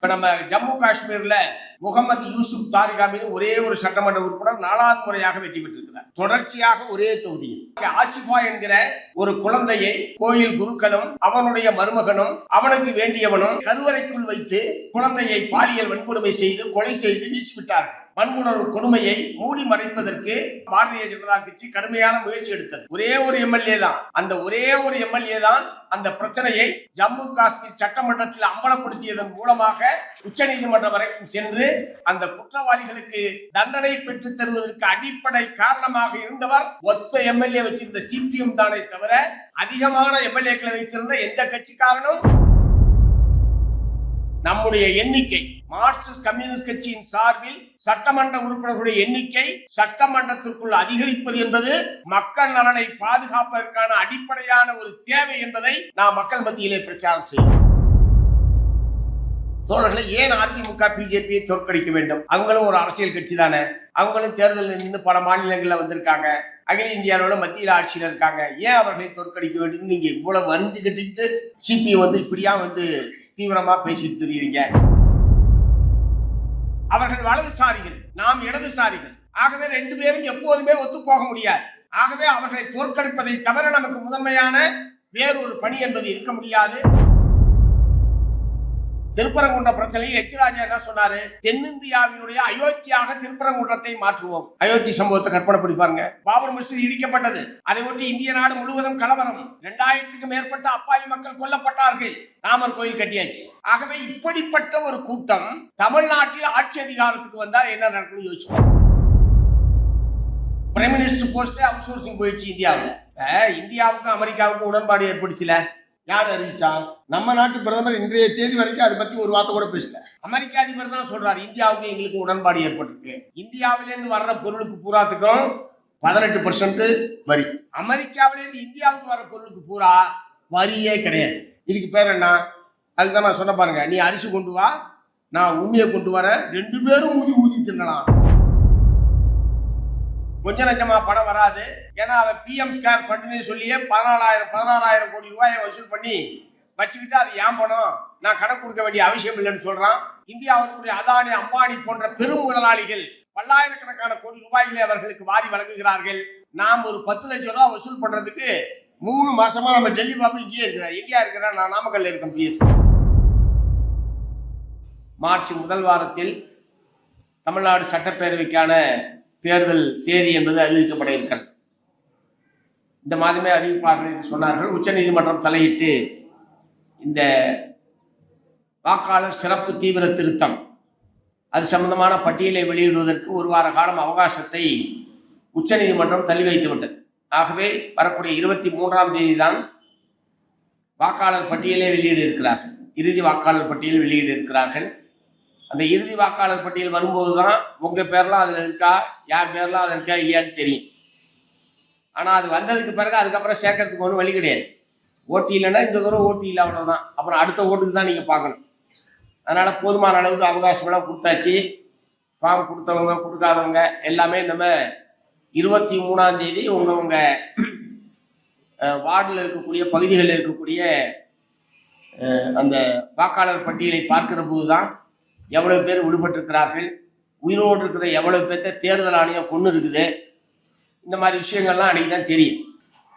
இப்ப நம்ம ஜம்மு காஷ்மீர்ல முகமது யூசுப் தாரிகா மீது ஒரே ஒரு சட்டமன்ற உறுப்பினர் 4வது முறையாக வெற்றி பெற்றிருக்கிறார். தொடர்ச்சியாக ஒரே தொகுதியில் ஆசிஃபா என்கிற ஒரு குழந்தையை கோயில் குருக்களும் அவனுடைய மருமகனும் அவனுக்கு வேண்டியவனும் கருவறைக்குள் வைத்து குழந்தையை பாலியல் வன்கொடுமை செய்து கொலை செய்து வீசிவிட்டார்கள். வன்கொடுமை கொடுமையை மூடி மறைப்பதற்கு பாரதிய ஜனதா கட்சி கடுமையான முயற்சி எடுத்தது. ஒரே ஒரு எம்எல்ஏ தான், அந்த ஒரே ஒரு எம்எல்ஏ தான் அந்த பிரச்சனையை ஜம்மு காஷ்மீர் சட்டமன்றத்தில் அம்பலப்படுத்தியதன் மூலமாக உச்ச நீதிமன்றம் வரைக்கும் சென்று அந்த குற்றவாளிகளுக்கு தண்டனை பெற்றுத் தருவதற்கு அடிப்படை காரணமாக இருந்தவர் ஒத்த எம்எல்ஏ வச்சிருந்த சிபிஎம் தானே தவிர அதிகமான எம்எல்ஏக்களை வைத்திருந்த எந்த கட்சிக்காரனும். நம்முடைய எண்ணிக்கை மார்க்சிஸ்ட் கம்யூனிஸ்ட் கட்சியின் சார்பில் சட்டமன்ற உறுப்பினர்களுடைய எண்ணிக்கை சட்டமன்றத்திற்குள் அதிகரிப்பது என்பது மக்கள் நலனை பாதுகாப்பதற்கான அடிப்படையான ஒரு தேவை என்பதை நாம் மக்கள் மத்தியிலே பிரச்சாரம் செய்வோம். தோழர்களை, ஏன் அதிமுக பிஜேபியை தோற்கடிக்க வேண்டும்? அவங்களும் ஒரு அரசியல் கட்சி தானே, அவங்களும் தேர்தலில் நின்று பல மாநிலங்களில் வந்திருக்காங்க, அகில இந்தியாவில் மத்தியில் ஆட்சியில் இருக்காங்க. ஏன் அவர்களை தோற்கடிக்க வேண்டும்? நீங்க இவ்வளவு வரிஞ்சு கட்டிக்கிட்டு சிபிஎம் இப்படியா தீவிரமா பேசிட்டு தெரியுறீங்க. அவர்கள் வலதுசாரிகள், நாம் இடதுசாரிகள். ஆகவே ரெண்டு பேரும் எப்போதுமே ஒத்து போக முடியாது. ஆகவே அவர்களை தோற்கடிப்பதை தவிர நமக்கு முதன்மையான வேறொரு பணி என்பது இருக்க முடியாது. திருப்பரங்குன்ற பிரச்சனையில் எச் ராஜா என்ன சொன்னாரு? தென்னிந்தியாவினுடைய அயோத்தியாக திருப்பரங்குன்றத்தை மாற்றுவோம். அயோத்தி சம்பவத்தை கற்பனை பண்ணி பாருங்க. பாபர் மசூதி இடிக்கப்பட்டது, அதை ஒட்டி இந்திய நாடு முழுவதும் கலவரம், 2000க்கும் மேற்பட்ட அப்பாவி மக்கள் கொல்லப்பட்டார்கள், ராமர் கோயில் கட்டியாச்சு. ஆகவே இப்படிப்பட்ட ஒரு கூட்டம் தமிழ்நாட்டில் ஆட்சி அதிகாரத்துக்கு வந்தால் என்ன நடக்கும் யோசிச்சு. பிரைம் மினிஸ்டர் போஸ்டே அவுட் சோர்சிங் போயிடுச்சு இந்தியாவில். இந்தியாவுக்கும் அமெரிக்காவுக்கும் உடன்பாடு ஏற்படுத்தல. யார் அறிவிச்சா? நம்ம நாட்டு பிரதமர் இன்றைய தேதி வரைக்கும் அதை பத்தி ஒரு வார்த்தை கூட பேசல. அமெரிக்க அதிபர் தான் சொல்றாரு இந்தியாவுக்கு எங்களுக்கு உடன்பாடு ஏற்பட்டிருக்கு. இந்தியாவிலேருந்து வர்ற பொருளுக்கு பூராத்துக்கும் 18% வரி. அமெரிக்காவிலேருந்து இந்தியாவுக்கு வர்ற பொருளுக்கு பூரா வரியே கிடையாது. இதுக்கு பேர் என்ன? அதுதான் நான் சொன்ன பாருங்க, நீ அரிசி கொண்டு வா, நான் உண்மையை கொண்டு வரேன், 2 பேரும் ஊதி ஊதி தின்னலாம். கொஞ்ச நஞ்சமா பணம் வராது. ஏன்னா அவன் பிஎம் ஸ்கேர் ஃபண்ட்னு சொல்லியே 16,000 கோடி ரூபாயை வசூல் பண்ணி வச்சுக்கிட்டு அது ஏன் பணம், நான் கணக்கு கொடுக்க வேண்டிய அவசியம் இல்லைன்னு சொல்றான். இந்தியாவுடைய அதானி அம்பானி போன்ற பெரும் முதலாளிகள் பல்லாயிரக்கணக்கான கோடி ரூபாய்களை அவர்களுக்கு வாரி வழங்குகிறார்கள். நாம் ஒரு 10 லட்சம் ரூபாய் வசூல் பண்றதுக்கு 3 மாசமா நம்ம டெல்லி பாபு இங்கே இருக்கிறேன். எங்கேயா இருக்கிறேன்? நான் நாமக்கல்ல இருக்கேன். பிஎஸ் மார்ச் முதல் வாரத்தில் தமிழ்நாடு சட்டப்பேரவைக்கான தேர்தல் தேதி என்பது அறிவிக்கப்பட இருக்கிறது. இந்த மாதமே அறிவிப்பார்கள் என்று சொன்னார்கள். உச்ச நீதிமன்றம் தலையிட்டு இந்த வாக்காளர் சிறப்பு தீவிர திருத்தம் அது சம்பந்தமான பட்டியலை வெளியிடுவதற்கு 1 வார காலம் அவகாசத்தை உச்ச நீதிமன்றம் தள்ளி வைத்து விட்டது. ஆகவே வரக்கூடிய 23ஆம் தேதி தான் வாக்காளர் பட்டியலை வெளியிட இருக்கிறார்கள். இறுதி வாக்காளர் பட்டியல் வெளியிட இருக்கிறார்கள். அந்த இறுதி வாக்காளர் பட்டியல் வரும்போது தான் உங்க பேர்லாம் அதில் இருக்கா, யார் பேர்லாம் அதில் இருக்கா இல்லையான்னு தெரியும். ஆனால் அது வந்ததுக்கு பிறகு அதுக்கப்புறம் சேர்க்கறதுக்கு ஒன்றும் வழி கிடையாது. ஓட்டு இல்லைன்னா இந்த தூரம் ஓட்டு இல்லை, அவ்வளோதான். அப்புறம் அடுத்த ஓட்டுக்கு தான் நீங்கள் பார்க்கணும். அதனால் போதுமான அளவுக்கு அவகாசமெல்லாம் கொடுத்தாச்சு. ஃபார்ம் கொடுத்தவங்க கொடுக்காதவங்க எல்லாமே நம்ம 23ஆம் தேதி உங்க வார்டில் இருக்கக்கூடிய பகுதிகளில் இருக்கக்கூடிய அந்த வாக்காளர் பட்டியலை பார்க்கிற போது தான் எவ்வளவு பேர் விடுபட்டிருக்கிறார்கள், உயிரோடு இருக்கிற எவ்வளவு பேர்த்த தேர்தல் ஆணையம் கொண்டு இருக்குது, இந்த மாதிரி விஷயங்கள்லாம் அன்றைக்கி தான் தெரியும்.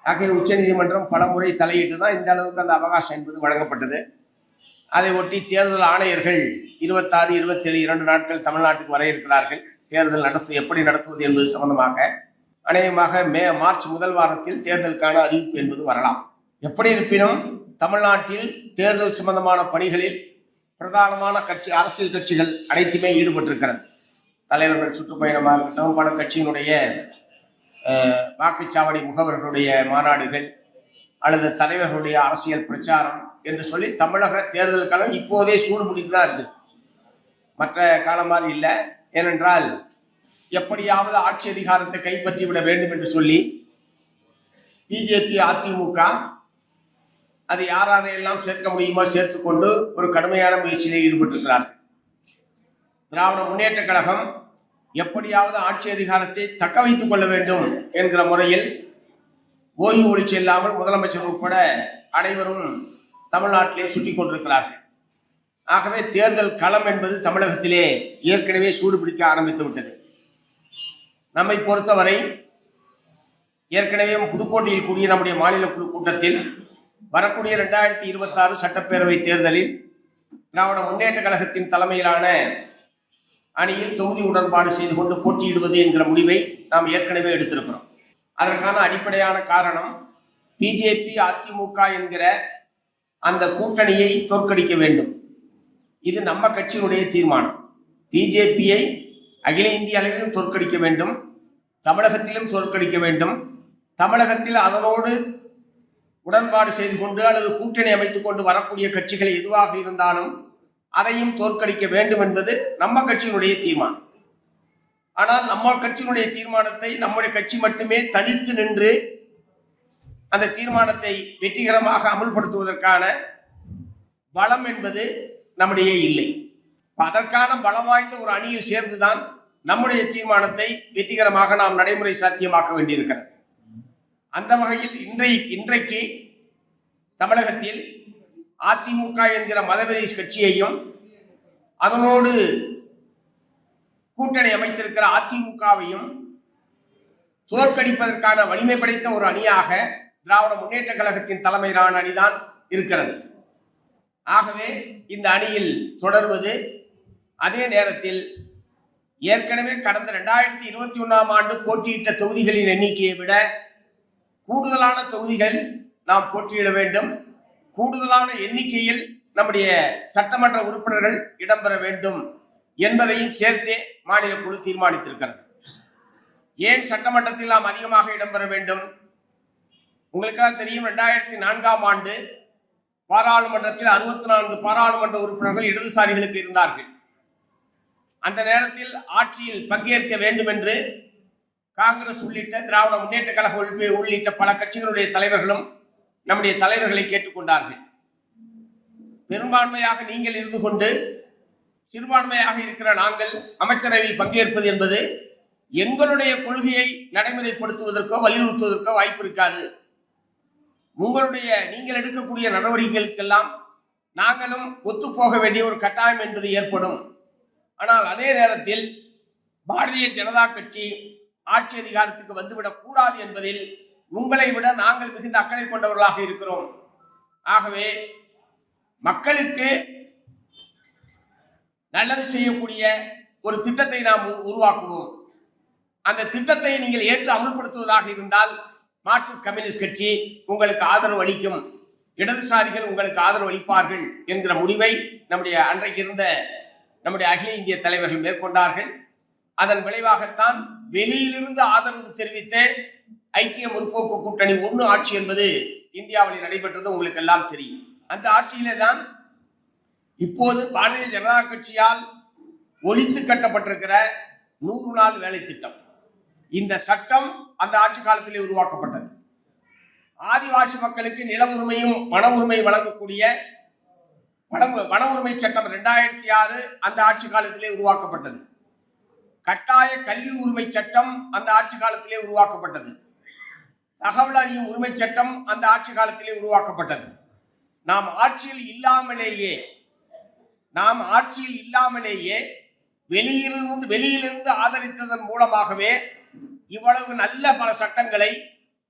ஆகவே உச்ச நீதிமன்றம் பல முறை தலையிட்டு தான் இந்த அளவுக்கு அந்த அவகாசம் என்பது வழங்கப்பட்டது. அதை ஒட்டி தேர்தல் ஆணையர்கள் 26, 27 2 நாட்கள் தமிழ்நாட்டுக்கு வர இருக்கிறார்கள். தேர்தல் எப்படி நடத்துவது என்பது சம்பந்தமாக அநேகமாக மார்ச் முதல் வாரத்தில் தேர்தலுக்கான அறிவிப்பு என்பது வரலாம். எப்படி இருப்பினும் தமிழ்நாட்டில் தேர்தல் சம்பந்தமான பணிகளில் பிரதானமான அரசியல் கட்சிகள் அனைத்துமே ஈடுபட்டிருக்கிறது. தலைவர்கள் சுற்றுப்பயணமாக இருக்கட்டும், பல கட்சியினுடைய வாக்குச்சாவடி முகவர்களுடைய மாநாடுகள் அல்லது தலைவர்களுடைய அரசியல் பிரச்சாரம் என்று சொல்லி தமிழக தேர்தல் காலம் இப்போதே சூடு பிடித்து தான் இருக்குது. மற்ற காலம் மாதிரி இல்லை. ஏனென்றால் எப்படியாவது ஆட்சி அதிகாரத்தை கைப்பற்றி விட வேண்டும் என்று சொல்லி பிஜேபி, அதிமுக அது யாரெல்லாம் சேர்க்க முடியுமோ சேர்த்துக்கொண்டு ஒரு கடுமையான முயற்சியிலே ஈடுபட்டிருக்கிறார்கள். திராவிட முன்னேற்ற கழகம் எப்படியாவது ஆட்சி அதிகாரத்தை தக்க வைத்துக் கொள்ள வேண்டும் என்கிற முறையில் ஓய்வு ஒழிச்சு இல்லாமல் முதலமைச்சர் உட்பட அனைவரும் தமிழ்நாட்டிலே சுற்றி கொண்டிருக்கிறார்கள். ஆகவே தேர்தல் களம் என்பது தமிழகத்திலே ஏற்கனவே சூடுபிடிக்க ஆரம்பித்து விட்டது. நம்மை பொறுத்தவரை ஏற்கனவே புதுக்கோட்டையில் கூடிய நம்முடைய மாநில குழு கூட்டத்தில் வரக்கூடிய 2026 சட்டப்பேரவை தேர்தலில் திராவிட முன்னேற்ற கழகத்தின் தலைமையிலான அணியில் தொகுதி உடன்பாடு செய்து கொண்டு போட்டியிடுவது என்கிற முடிவை நாம் ஏற்கனவே எடுத்திருக்கிறோம். அதற்கான அடிப்படையான காரணம் பிஜேபி அதிமுக என்கிற அந்த கூட்டணியை தோற்கடிக்க வேண்டும். இது நம்ம கட்சியினுடைய தீர்மானம். பிஜேபியை அகில இந்திய அளவிலும் தோற்கடிக்க வேண்டும், தமிழகத்திலும் தோற்கடிக்க வேண்டும். தமிழகத்தில் அதனோடு உடன்பாடு செய்து கொண்டு அல்லது கூட்டணி அமைத்துக் கொண்டு வரக்கூடிய கட்சிகள் எதுவாக இருந்தாலும் அதையும் தோற்கடிக்க வேண்டும் என்பது நம்ம கட்சியினுடைய தீர்மானம். ஆனால் நம்ம கட்சியினுடைய தீர்மானத்தை நம்முடைய கட்சி மட்டுமே தனித்து நின்று அந்த தீர்மானத்தை வெற்றிகரமாக அமுல்படுத்துவதற்கான பலம் என்பது நம்முடைய இல்லை. அதற்கான பலம் வாய்ந்த ஒரு அணியில் சேர்ந்துதான் நம்முடைய தீர்மானத்தை வெற்றிகரமாக நாம் நடைமுறை சாத்தியமாக்க வேண்டியிருக்கிறது. அந்த வகையில் இன்றைக்கு தமிழகத்தில் அதிமுக என்கிற மதவெறி கட்சியையும் அதனோடு கூட்டணி அமைத்திருக்கிற அதிமுகவையும் தோற்கடிப்பதற்கான வலிமை படைத்த ஒரு அணியாக திராவிட முன்னேற்ற கழகத்தின் தலைமையிலான அணிதான் இருக்கிறது. ஆகவே இந்த அணியில் தொடர்வது, அதே நேரத்தில் ஏற்கனவே கடந்த 2021ஆம் ஆண்டு போட்டியிட்ட தொகுதிகளின் எண்ணிக்கையை விட கூடுதலான தொகுதிகள் நாம் போட்டியிட வேண்டும். கூடுதலான எண்ணிக்கையில் நம்முடைய சட்டமன்ற உறுப்பினர்கள் இடம்பெற வேண்டும் என்பதையும் சேர்த்தே மாநில குழு தீர்மானித்திருக்கிறது. ஏன் சட்டமன்றத்தில் நாம் அதிகமாக இடம்பெற வேண்டும்? உங்களுக்கெல்லாம் தெரியும், 2004ஆம் ஆண்டு பாராளுமன்றத்தில் 64 பாராளுமன்ற உறுப்பினர்கள் இடதுசாரிகளுக்கு இருந்தார்கள். அந்த நேரத்தில் ஆட்சியில் பங்கேற்க வேண்டும் என்று காங்கிரஸ் உள்ளிட்ட திராவிட முன்னேற்ற கழக உள்ளிட்ட பல கட்சிகளுடைய தலைவர்களும் நம்முடைய தலைவர்களை கேட்டுக்கொண்டார்கள். பெரும்பான்மையாக நீங்கள் இருந்து கொண்டு சிறுபான்மையாக இருக்கிற நாங்கள் அமைச்சரவையில் பங்கேற்பது என்பது எங்களுடைய கொள்கையை நடைமுறைப்படுத்துவதற்கோ வலியுறுத்துவதற்கோ வாய்ப்பு இருக்காது. நீங்கள் எடுக்கக்கூடிய நடவடிக்கைகளுக்கெல்லாம் நாங்களும் ஒத்துப்போக வேண்டிய ஒரு கட்டாயம் என்பது ஏற்படும். ஆனால் அதே நேரத்தில் பாரதிய ஜனதா கட்சி ஆட்சி அதிகாரத்துக்கு வந்துவிடக் கூடாது என்பதில் உங்களை விட நாங்கள் மிகுந்த அக்கறை கொண்டவர்களாக இருக்கிறோம். ஆகவே மக்களுக்கு நல்லது செய்யக்கூடிய ஒரு திட்டத்தை நாம் உருவாக்குவோம். அந்த திட்டத்தை நீங்கள் ஏற்று அமல்படுத்துவதாக இருந்தால் மார்க்சிஸ்ட் கம்யூனிஸ்ட் கட்சி உங்களுக்கு ஆதரவு அளிக்கும், இடதுசாரிகள் உங்களுக்கு ஆதரவு அளிப்பார்கள் என்கிற முடிவை அன்றைக்கு இருந்த நம்முடைய அகில இந்திய தலைவர்கள் மேற்கொண்டார்கள். அதன் விளைவாகத்தான் வெளியிலிருந்து ஆதரவு தெரிவித்த ஐக்கிய முற்போக்கு கூட்டணி 1 ஆட்சி என்பது இந்தியாவில் நடைபெற்றது உங்களுக்கு எல்லாம் தெரியும். அந்த ஆட்சியிலே தான் இப்போது பாரதிய ஜனதா கட்சியால் ஒழித்து கட்டப்பட்டிருக்கிற 100 நாள் வேலை திட்டம், இந்த சட்டம் அந்த ஆட்சி காலத்திலே உருவாக்கப்பட்டது. ஆதிவாசி மக்களுக்கு நில உரிமையும் வன உரிமை வழங்கக்கூடிய வன உரிமை சட்டம் 2006 அந்த ஆட்சி காலத்திலே உருவாக்கப்பட்டது. கட்டாய கல்வி உரிமை சட்டம் அந்த ஆட்சி காலத்திலே உருவாக்கப்பட்டது. தகவல் அறியும் உரிமை சட்டம் அந்த ஆட்சி காலத்திலே உருவாக்கப்பட்டது. நாம் ஆட்சியில் இல்லாமலேயே வெளியிலிருந்து ஆதரித்ததன் மூலமாகவே இவ்வளவு நல்ல பல சட்டங்களை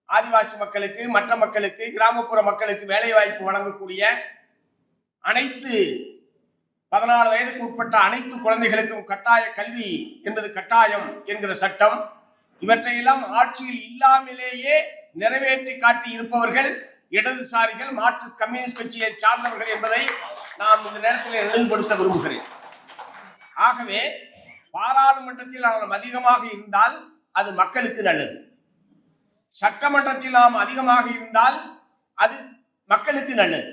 ஆதிவாசி மக்களுக்கு, மற்ற மக்களுக்கு, கிராமப்புற மக்களுக்கு வேலை வாய்ப்பு வழங்கக்கூடிய அனைத்து 14 வயதுக்கு உட்பட்ட அனைத்து குழந்தைகளுக்கும் கட்டாய கல்வி என்பது கட்டாயம் என்கிற சட்டம், இவற்றையெல்லாம் ஆட்சியில் இல்லாமலேயே நிறைவேற்றி காட்டி இருப்பவர்கள் இடதுசாரிகள், மார்க்சிஸ்ட் கம்யூனிஸ்ட் கட்சியை சார்ந்தவர்கள் என்பதை நாம் இந்த நேரத்தில் நினைவுபடுத்த விரும்புகிறேன். ஆகவே பாராளுமன்றத்தில் நாம் அதிகமாக இருந்தால் அது மக்களுக்கு நல்லது, சட்டமன்றத்தில் நாம் அதிகமாக இருந்தால் அது மக்களுக்கு நல்லது,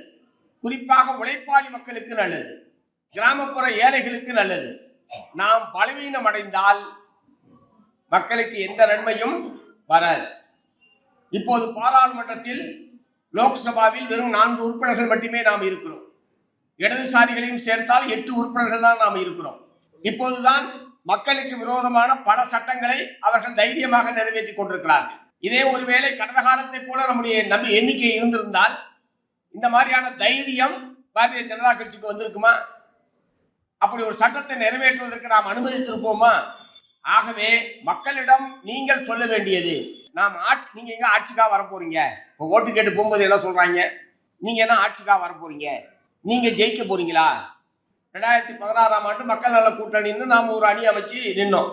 குறிப்பாக உழைப்பாளி மக்களுக்கு நல்லது, கிராமப்புற ஏழைகளுக்கு நல்லது. நாம் பலவீனம் அடைந்தால் மக்களுக்கு எந்த நன்மையும் வராது. இப்போது பாராளுமன்றத்தில் லோக்சபாவில் வெறும் 4 உறுப்பினர்கள் மட்டுமே நாம் இருக்கிறோம். இடதுசாரிகளையும் சேர்த்தால் 8 உறுப்பினர்கள் தான் நாம் இருக்கிறோம். இப்போதுதான் மக்களுக்கு விரோதமான பல சட்டங்களை அவர்கள் தைரியமாக நிறைவேற்றி கொண்டிருக்கிறார்கள். இதே ஒருவேளை கடந்த காலத்தை போல நம்முடைய எண்ணிக்கை இருந்திருந்தால் இந்த மாதிரியான தைரியம் பாரதிய ஜனதா கட்சிக்கு வந்திருக்குமா? அப்படி ஒரு சட்டத்தை நிறைவேற்றுவதற்கு நாம் அனுமதித்திருப்போமா? ஆகவே மக்களிடம் நீங்கள் சொல்ல வேண்டியது, நாம் நீங்க எங்க ஆட்சிக்காக வரப்போறீங்க? இப்போ ஓட்டு கேட்டு போகும்போது என்ன சொல்றாங்க? நீங்க என்ன ஆட்சிக்காக வரப்போறீங்க? நீங்க ஜெயிக்க போறீங்களா? 2016ஆம் ஆண்டு மக்கள் நல கூட்டணின்னு நாம் ஒரு அணி அமைச்சு நின்னோம்.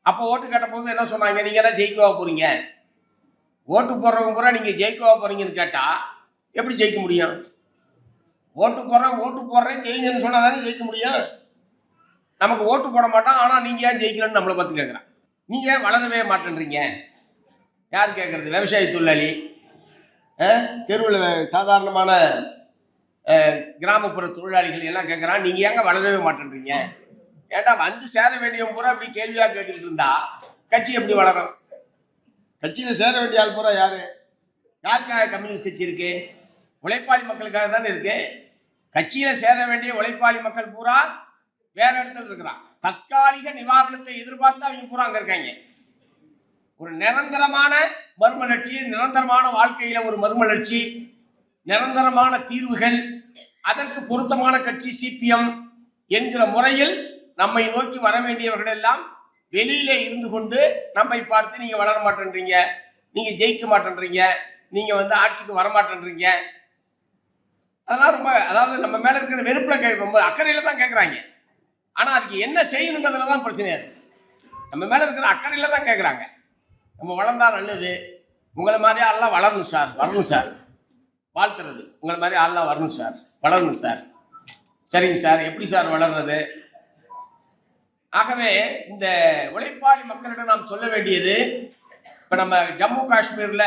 அப்போ ஓட்டு கேட்ட போது என்ன சொன்னாங்க? நீங்க என்ன ஜெயிக்கவா போறீங்க? ஓட்டு போடுறவங்க பூரா நீங்க ஜெயிக்கவா போறீங்கன்னு கேட்டா எப்படி ஜெயிக்க முடியும்? ஓட்டு போடுறேன் ஜெயிங்கன்னு சொன்னா தானே ஜெயிக்க முடியும். நமக்கு ஓட்டு போட மாட்டோம், ஆனா நீங்க ஏன் ஜெயிக்கலன்னு நம்மளை பத்தி கேட்கறான். நீங்க ஏன் வளரவே மாட்டேன்றீங்க? யார் கேட்கறது? விவசாய தொழிலாளி, தெருவில் சாதாரணமான கிராமப்புற தொழிலாளிகள் எல்லாம் கேட்கறான், நீங்க ஏங்க வளரவே மாட்டேன்றீங்க? ஏன்டா வந்து சேர வேண்டியவன் பூரா அப்படி கேள்வியா கேட்டுக்கிட்டு இருந்தா கட்சி எப்படி வளரும்? கட்சியில சேர வேண்டிய ஆள் பூரா யாரு? யாருக்காக கம்யூனிஸ்ட் கட்சி இருக்கு? உழைப்பாளி மக்களுக்காக தானே இருக்கு. கட்சியில சேர வேண்டிய உழைப்பாளி மக்கள் பூரா வேற இடத்துல இருக்கிறான். தற்காலிக நிவாரணத்தை எதிர்பார்த்து அவங்க பூரா அங்க இருக்காங்க. ஒரு நிரந்தரமான மறுமலர்ச்சி, நிரந்தரமான வாழ்க்கையில ஒரு மறுமலர்ச்சி, நிரந்தரமான தீர்வுகள், அதற்கு பொருத்தமான கட்சி சிபிஎம் என்கிற முறையில் நம்மை நோக்கி வர வேண்டியவர்கள் எல்லாம் வெளியிலே இருந்து கொண்டு நம்மை பார்த்து நீங்க வளர மாட்டேன்றீங்க, நீங்க ஜெயிக்க மாட்டேன்றீங்க, நீங்க வந்து ஆட்சிக்கு வர மாட்டேன்றீங்க. அதெல்லாம் ரொம்ப, அதாவது நம்ம மேல இருக்கிற வெறுப்புல ரொம்ப அக்கறையில தான் கேட்கறாங்க. ஆனா அதுக்கு என்ன செய்யணுன்றதுல தான் பிரச்சனையா இருக்கு. நம்ம மேல இருக்கிற அக்கறையில தான் கேட்கறாங்க. நம்ம வளர்ந்தா நல்லது, உங்களை மாதிரி ஆள்லாம் வளரணும் சார், வரணும் சார், வாழ்த்துறது, உங்களை மாதிரி ஆள்லாம் வரணும் சார், வளரணும் சார். சரிங்க சார், எப்படி சார் வளர்றது? ஆகவே இந்த உழைப்பாளி மக்களிடம் நாம் சொல்ல வேண்டியது, இப்ப நம்ம ஜம்மு காஷ்மீர்ல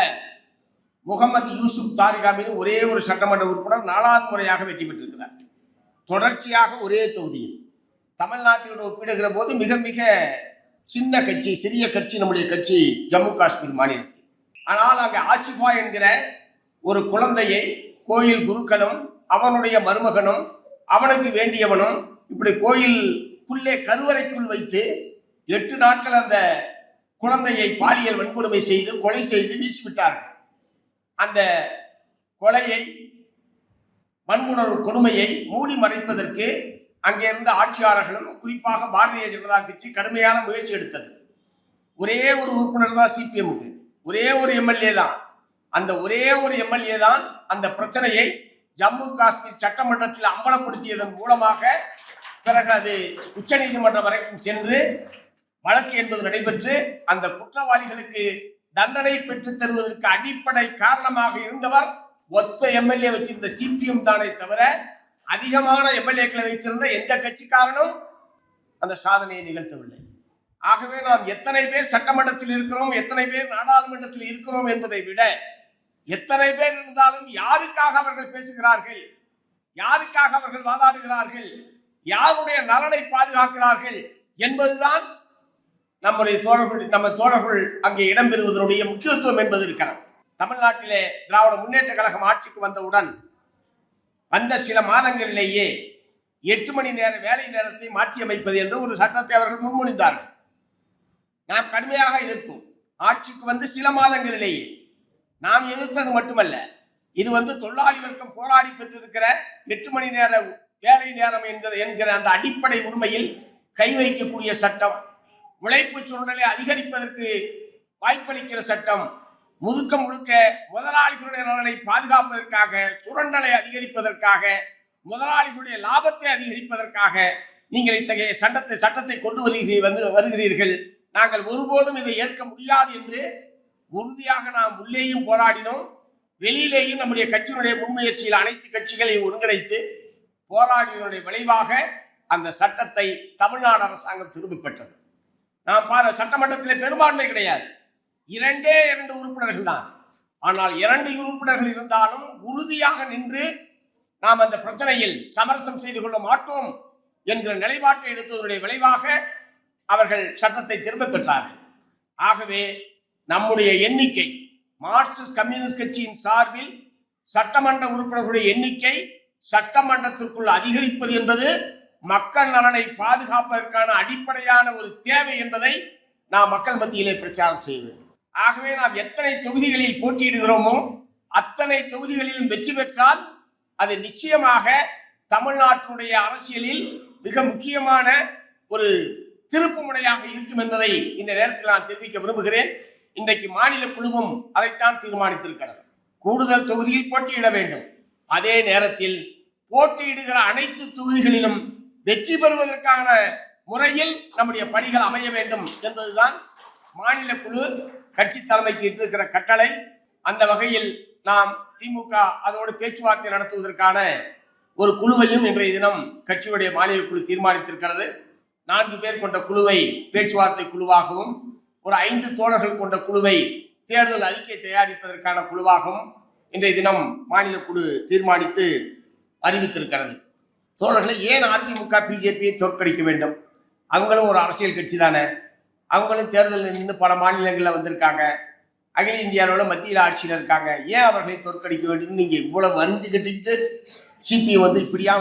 முகமது யூசுப் தாரிகாமின் ஒரே ஒரு சட்டமன்ற உறுப்பினர் 4வது முறையாக வெற்றி பெற்றிருக்கிறார். தொடர்ச்சியாக ஒரே தொகுதியில். தமிழ்நாட்டோடு ஒப்பிடுகிற போது மிக மிக சின்ன கட்சி, சிறிய கட்சி நம்முடைய கட்சி ஜம்மு காஷ்மீர் மாநிலத்தில். ஆனால் அங்கே ஆசிஃபா என்கிற ஒரு குழந்தையை கோயில் குருக்களும் அவனுடைய மருமகனும் அவனுக்கு வேண்டியவனும் இப்படி கோயிலுக்குள்ளே கருவறைக்குள் வைத்து 8 நாட்கள் அந்த குழந்தையை பாலியல் வன்கொடுமை செய்து கொலை செய்து வீசிவிட்டார்கள். அந்த கொலையை, வன்முணர்வு கொடுமையை மூடி மறைப்பதற்கு அங்கே இருந்த ஆட்சியாளர்களும் குறிப்பாக பாரதிய ஜனதா கட்சி கடுமையான முயற்சி எடுத்தது. ஒரே ஒரு உறுப்பினர் தான் சிபிஎம்முக்கு, ஒரே ஒரு எம்எல்ஏ தான். அந்த ஒரே ஒரு எம்எல்ஏ தான் அந்த பிரச்சனையை ஜம்மு காஷ்மீர் சட்டமன்றத்தில் அம்பலப்படுத்தியதன் மூலமாக பிறகு அது உச்ச நீதிமன்றம் வரைக்கும் சென்று வழக்கு என்பது நடைபெற்று அந்த குற்றவாளிகளுக்கு தண்டனை பெற்றுத் தருவதற்கு அடிப்படை காரணமாக இருந்தவர் ஒத்த எம்எல்ஏ வச்சிருந்த சிபிஎம் தானே தவிர அதிகமான எம்எல்ஏக்களை வைத்திருந்த எந்த கட்சிக்காரனும் அந்த சாதனையை நிகழ்த்தவில்லை. ஆகவே நாம் எத்தனை பேர் சட்டமன்றத்தில் இருக்கிறோம், எத்தனை பேர் நாடாளுமன்றத்தில் இருக்கிறோம் என்பதை விட எத்தனை பேர் இருந்தாலும் யாருக்காக அவர்கள் பேசுகிறார்கள், யாருக்காக அவர்கள் வாதாடுகிறார்கள், யாருடைய நலனை பாதுகாக்கிறார்கள் என்பதுதான் நம்ம தோழர்கள் அங்கே இடம்பெறுவதனுடைய முக்கியத்துவம் என்பது இருக்கிறது. தமிழ்நாட்டிலே திராவிட முன்னேற்ற கழகம் ஆட்சிக்கு வந்தவுடன் அந்த சில மாதங்களிலேயே 8 மணி நேர வேலை நேரத்தை மாற்றி அமைப்பது என்று ஒரு சட்டத்தை அவர்கள் முன்மொழிந்தார்கள். நாம் கடுமையாக எதிர்த்தோம். ஆட்சிக்கு வந்து சில மாதங்களிலேயே நாம் எதிர்த்தது மட்டுமல்ல, இது தொழிலாளி வர்க்கம் போராடி பெற்றிருக்கிற 8 மணி நேர வேலை நேரம் என்கிற அந்த அடிப்படை உரிமையில் கை வைக்கக்கூடிய சட்டம், உழைப்பு சுரண்டலை அதிகரிப்பதற்கு வாய்ப்பளிக்கிற சட்டம், முழுக்க முழுக்க முதலாளிகளுடைய நலனை பாதுகாப்பதற்காக, சுரண்டலை அதிகரிப்பதற்காக, முதலாளிகளுடைய லாபத்தை அதிகரிப்பதற்காக நீங்கள் இத்தகைய சட்டத்தை கொண்டு வருகிறீர்கள். நாங்கள் ஒருபோதும் இதை ஏற்க முடியாது என்று உறுதியாக நாம் உள்ளேயும் போராடினோம், வெளியிலேயும் நம்முடைய கட்சியினுடைய முன்முயற்சியில் அனைத்து கட்சிகளையும் ஒருங்கிணைத்து போராடியதனுடைய விளைவாக அந்த சட்டத்தை தமிழ்நாடு அரசாங்கம் திரும்பி பெற்றது. நாம் சட்டமன்றத்தில் பெரும்பான்மை கிடையாது, 2 உறுப்பினர்கள் தான். ஆனால் 2 உறுப்பினர்கள் இருந்தாலும் உறுதியாக நின்று நாம் அந்த பிரச்சனையில் சமரசம் செய்து கொள்ள மாட்டோம் என்கிற நிலைப்பாட்டை எடுத்ததனுடைய விளைவாக அவர்கள் சட்டத்தை திரும்ப பெற்றார்கள். ஆகவே நம்முடைய எண்ணிக்கை, மார்க்சிஸ்ட் கம்யூனிஸ்ட் கட்சியின் சார்பில் சட்டமன்ற உறுப்பினர்களுடைய எண்ணிக்கை சட்டமன்றத்திற்குள் அதிகரிப்பது என்பது மக்கள் நலனை பாதுகாப்பதற்கான அடிப்படையான ஒரு தேவை என்பதை நாம் மக்கள் மத்தியிலே பிரச்சாரம் செய்ய வேண்டும். ஆகவே நாம் எத்தனை தொகுதிகளில் போட்டியிடுகிறோமோ அத்தனை தொகுதிகளிலும் வெற்றி பெற்றால் அது நிச்சயமாக தமிழ்நாட்டினுடைய அரசியலில் மிக முக்கியமான ஒரு திருப்பு முனையாக இருக்கும் என்பதை இந்த நேரத்தில் நான் தெரிவிக்க விரும்புகிறேன். இன்றைக்கு மாநில குழுவும் அதைத்தான் தீர்மானித்திருக்கிறது. கூடுதல் தொகுதியில் போட்டியிட வேண்டும். அதே நேரத்தில் போட்டியிடுகிற அனைத்து தொகுதிகளிலும் வெற்றி பெறுவதற்கான முறையில் நம்முடைய பணிகள் அமைய வேண்டும் என்பதுதான் மாநில குழு கட்சி தலைமைக்கு இட்டிருக்கிற கட்டளை. அந்த வகையில் நாம் திமுக அதோடு பேச்சுவார்த்தை நடத்துவதற்கான ஒரு குழுவையும் இன்றைய தினம் கட்சியுடைய மாநில குழு தீர்மானித்திருக்கிறது. 4 பேர் கொண்ட குழுவை பேச்சுவார்த்தை குழுவாகவும், ஒரு 5 தோழர்கள் கொண்ட குழுவை தேர்தல் அறிக்கை தயாரிப்பதற்கான குழுவாகவும் இன்றைய தினம் மாநில குழு தீர்மானித்து அறிவித்திருக்கிறது. தோழர்களை ஏன் அதிமுக பிஜேபியை தோற்கடிக்க வேண்டும்? அவங்களும் ஒரு அரசியல் கட்சி தானே. அவங்களும் தேர்தலில் நின்று பல மாநிலங்களில் வந்திருக்காங்க. அகில இந்தியாவில் மத்தியில் ஆட்சியில் இருக்காங்க. ஏன் அவர்களை தோற்கடிக்க வேண்டும்? நீங்க இவ்வளவு வரிஞ்சு கட்டிக்கிட்டு சிபி இப்படியா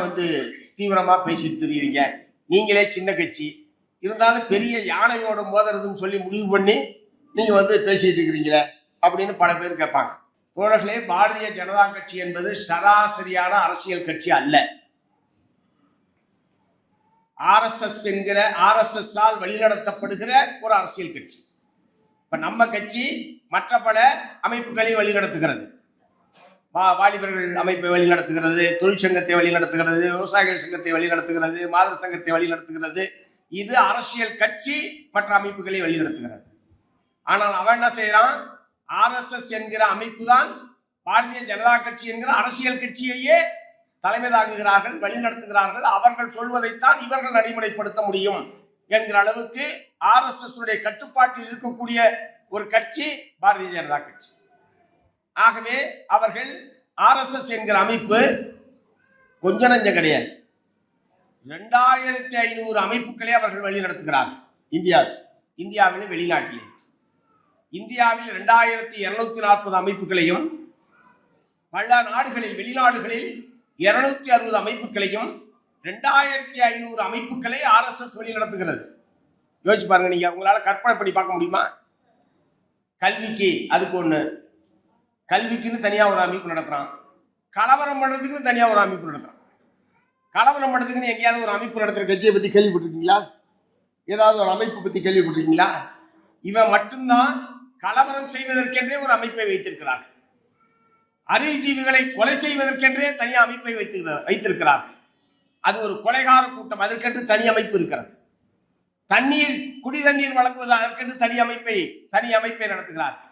தீவிரமா பேசிட்டு தெரியுறீங்க. நீங்களே சின்ன கட்சி இருந்தாலும் பெரிய யானையோட மோதுறதுன்னு சொல்லி முடிவு பண்ணி நீங்க பேசிட்டு இருக்கிறீங்களே அப்படின்னு பல பேர் கேட்பாங்க. தோழர்களே, பாரதிய ஜனதா கட்சி என்பது சராசரியான அரசியல் கட்சி அல்ல. ஆர்எஸ்எஸ் என்கிற RSS ஆல் வழிநடத்தப்படுகிற ஒரு அரசியல் கட்சி. இப்ப நம்ம கட்சி மற்ற பல அமைப்புகளை வழிநடத்துகிறது. வாலிபர்கள் அமைப்பை வழிநடத்துகிறது, தொழிற்சங்கத்தை வழிநடத்துகிறது, விவசாயிகள் சங்கத்தை வழிநடத்துகிறது, மாதர் சங்கத்தை வழிநடத்துகிறது. இது அரசியல் கட்சி மற்ற அமைப்புகளை வழிநடத்துகிறது. ஆனால் அவன் என்ன செய்யறான்? RSS என்கிற அமைப்பு தான் பாரதிய ஜனதா கட்சி என்கிற அரசியல் கட்சியையே தலைமை தாங்குகிறார்கள், வழிநடத்துகிறார்கள். அவர்கள் சொல்வதைத்தான் இவர்கள் நடைமுறைப்படுத்த முடியும் என்கிற அளவுக்கு RSS உடைய கட்டுப்பாட்டில் இருக்கக்கூடிய ஒரு கட்சி பாரதிய ஜனதா கட்சி. ஆகவே அவர்கள் RSS என்கிற அமைப்பு கொஞ்ச நஞ்ச கிடையாது. 2500 அமைப்புகளை அவர்கள் வழிநடத்துகிறார்கள் இந்தியாவில் வெளிநாட்டிலே. இந்தியாவில் 2240 அமைப்புகளையும், பல நாடுகளில் வெளிநாடுகளில் 260 அமைப்புகளையும், 2500 அமைப்புகளை RSS வழிநடத்துகிறது. யோசிச்சு பாருங்க. நீங்க உங்களால கற்பனை பண்ணி பார்க்க முடியுமா? கல்விக்கு அதுக்கு ஒண்ணு, கல்விக்குன்னு தனியா ஒரு அமைப்பு நடத்துறான். கலவரம் பண்றதுக்குன்னு தனியா ஒரு அமைப்பு நடத்துறான். கலவரம் பண்றதுக்குன்னு எங்கேயாவது ஒரு அமைப்பு நடத்துற கட்சியை பத்தி கேள்விப்பட்டிருக்கீங்களா? ஏதாவது ஒரு அமைப்பு பத்தி கேள்விப்பட்டிருக்கீங்களா? இவன் மட்டும்தான் கலவரம் செய்வதற்கென்றே ஒரு அமைப்பை வைத்திருக்கிறார்கள். அறிவுஜீவிகளை கொலை செய்வதற்கென்றே தனி அமைப்பை வைத்திருக்கிறார்கள். அது ஒரு கொலைகார கூட்டம், அதற்கென்று தனி அமைப்பு இருக்கிறது. குடி தண்ணீர் வழங்குவது அதற்கென்று தனி அமைப்பை நடத்துகிறார்கள்.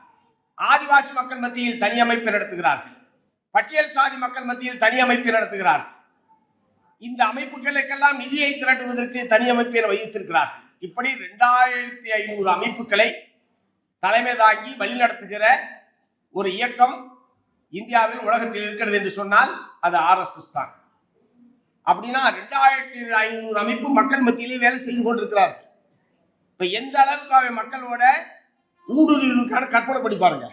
ஆதிவாசி மக்கள் மத்தியில் தனி அமைப்பை நடத்துகிறார்கள். பட்டியல் சாதி மக்கள் மத்தியில் தனி அமைப்பை நடத்துகிறார்கள். இந்த அமைப்புகளுக்கெல்லாம் நிதியை திரட்டுவதற்கு தனி அமைப்பை வைத்திருக்கிறார்கள். இப்படி 2500 அமைப்புகளை தலைமை தாங்கி வழிநடத்துகிற ஒரு இயக்கம் இந்தியாவில் உலகத்தில் இருக்கிறது என்று சொன்னால் அது RSS தான். அப்படின்னா 2500 அமைப்பு மக்கள் மத்தியிலே வேலை செய்து கொண்டிருக்கிறார். இப்ப எந்த அளவுக்கு அவன் மக்களோட ஊடுருவிற்கான கற்பனை பண்ணி பாருங்க.